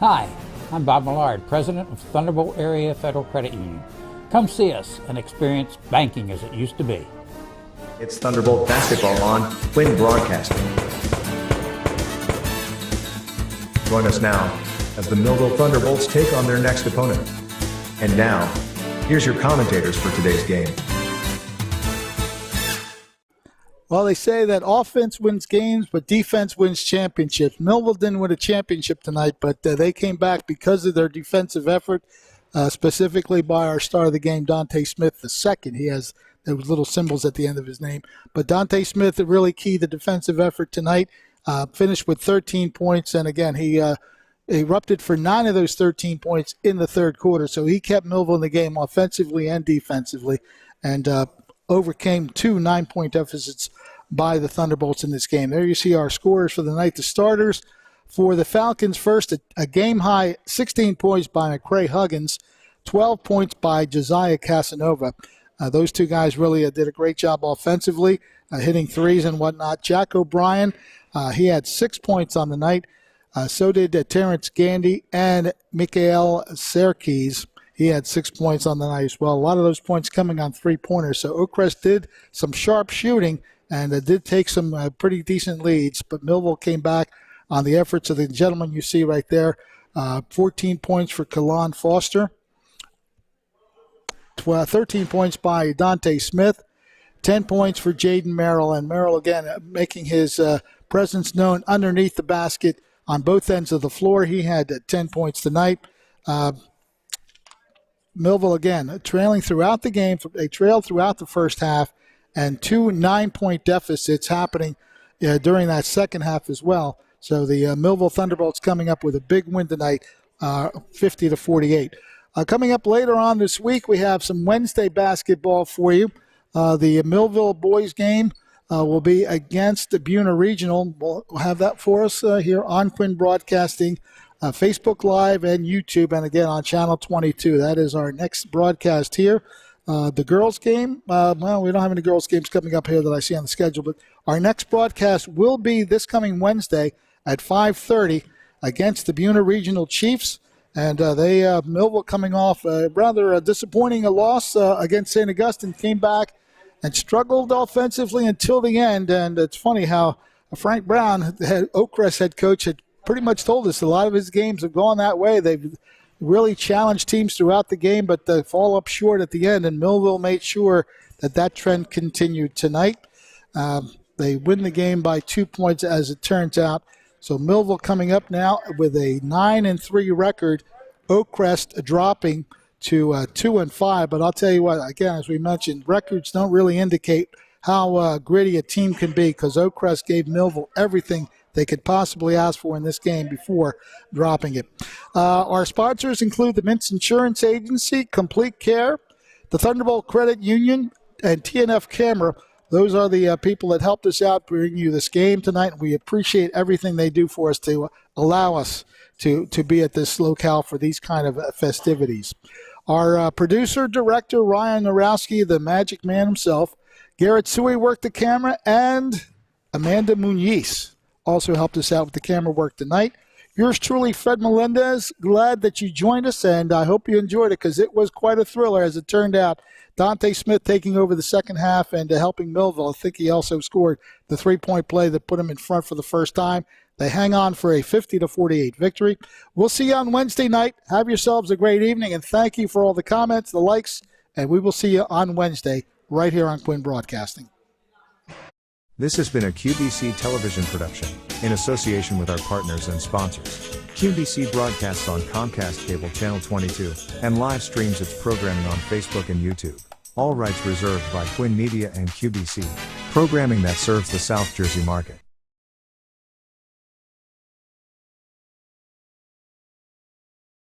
Speaker 8: Hi, I'm Bob Millard, President of Thunderbolt Area Federal Credit Union. Come see us and experience banking as it used to be.
Speaker 1: It's Thunderbolt basketball on Quinn Broadcasting. Join us now as the Millville Thunderbolts take on their next opponent. And now, here's your commentators for today's game.
Speaker 2: Well, they say that offense wins games, but defense wins championships. Millville didn't win a championship tonight, but they came back because of their defensive effort, specifically by our star of the game, Dante Smith II. He has those little symbols at the end of his name. But Dante Smith really keyed the defensive effort tonight, finished with 13 points, and again, he erupted for 9 of those 13 points in the third quarter. So he kept Millville in the game offensively and defensively, and overcame 2 9-point deficits by the Thunderbolts in this game. There you see our scores for the night. The starters for the Falcons: first, a game-high 16 points by McCray Huggins, 12 points by Josiah Casanova. Those two guys really did a great job offensively, hitting threes and whatnot. Jack O'Brien, he had 6 points on the night. So did Terrence Gandy and Mikael Serkis. He had 6 points on the night as well. A lot of those points coming on three-pointers. So Oakcrest did some sharp shooting and did take some pretty decent leads. But Millville came back on the efforts of the gentleman you see right there. 14 points for Kalon Foster. 13 points by Dante Smith. 10 points for Jaden Merrill. And Merrill, again, making his presence known underneath the basket on both ends of the floor. He had 10 points tonight. Millville, again, trailing throughout the game. They trailed throughout the first half, and 2 9-point deficits happening during that second half as well. So the Millville Thunderbolts coming up with a big win tonight, 50-48. Coming up later on this week, we have some Wednesday basketball for you. The Millville boys game will be against the Buena Regional. We'll have that for us here on Quinn Broadcasting, Facebook Live and YouTube, and again on Channel 22. That is our next broadcast here. The girls game, well, we don't have any girls games coming up here that I see on the schedule, but our next broadcast will be this coming Wednesday at 5:30 against the Buena Regional Chiefs. And Millville coming off a rather disappointing loss against St. Augustine, came back and struggled offensively until the end. And it's funny how Frank Brown, the Oakcrest head coach, had pretty much told us a lot of his games have gone that way. They've really challenged teams throughout the game, but they fall up short at the end. And Millville made sure that trend continued tonight. They win the game by 2 points, as it turns out. So Millville coming up now with a 9-3 record. Oakcrest dropping to 2-5. But I'll tell you what, again, as we mentioned, records don't really indicate how gritty a team can be, because Oakcrest gave Millville everything they could possibly ask for in this game before dropping it. Our sponsors include the Mintz Insurance Agency, Complete Care, the Thunderbolt Credit Union, and TNF Camera. Those are the people that helped us out bring you this game tonight. We appreciate everything they do for us to allow us to be at this locale for these kind of festivities. Our producer, director, Ryan Narowski, the magic man himself, Garrett Suey worked the camera, and Amanda Muniz also helped us out with the camera work tonight. Yours truly, Fred Melendez. Glad that you joined us, and I hope you enjoyed it, because it was quite a thriller, as it turned out. Dante Smith taking over the second half and helping Millville. I think he also scored the three-point play that put him in front for the first time. They hang on for a 50-48 victory. We'll see you on Wednesday night. Have yourselves a great evening, and thank you for all the comments, the likes, and we will see you on Wednesday right here on Quinn Broadcasting.
Speaker 1: This has been a QBC television production, in association with our partners and sponsors. QBC broadcasts on Comcast Cable Channel 22, and live streams its programming on Facebook and YouTube. All rights reserved by Quinn Media and QBC, programming that serves the South Jersey market.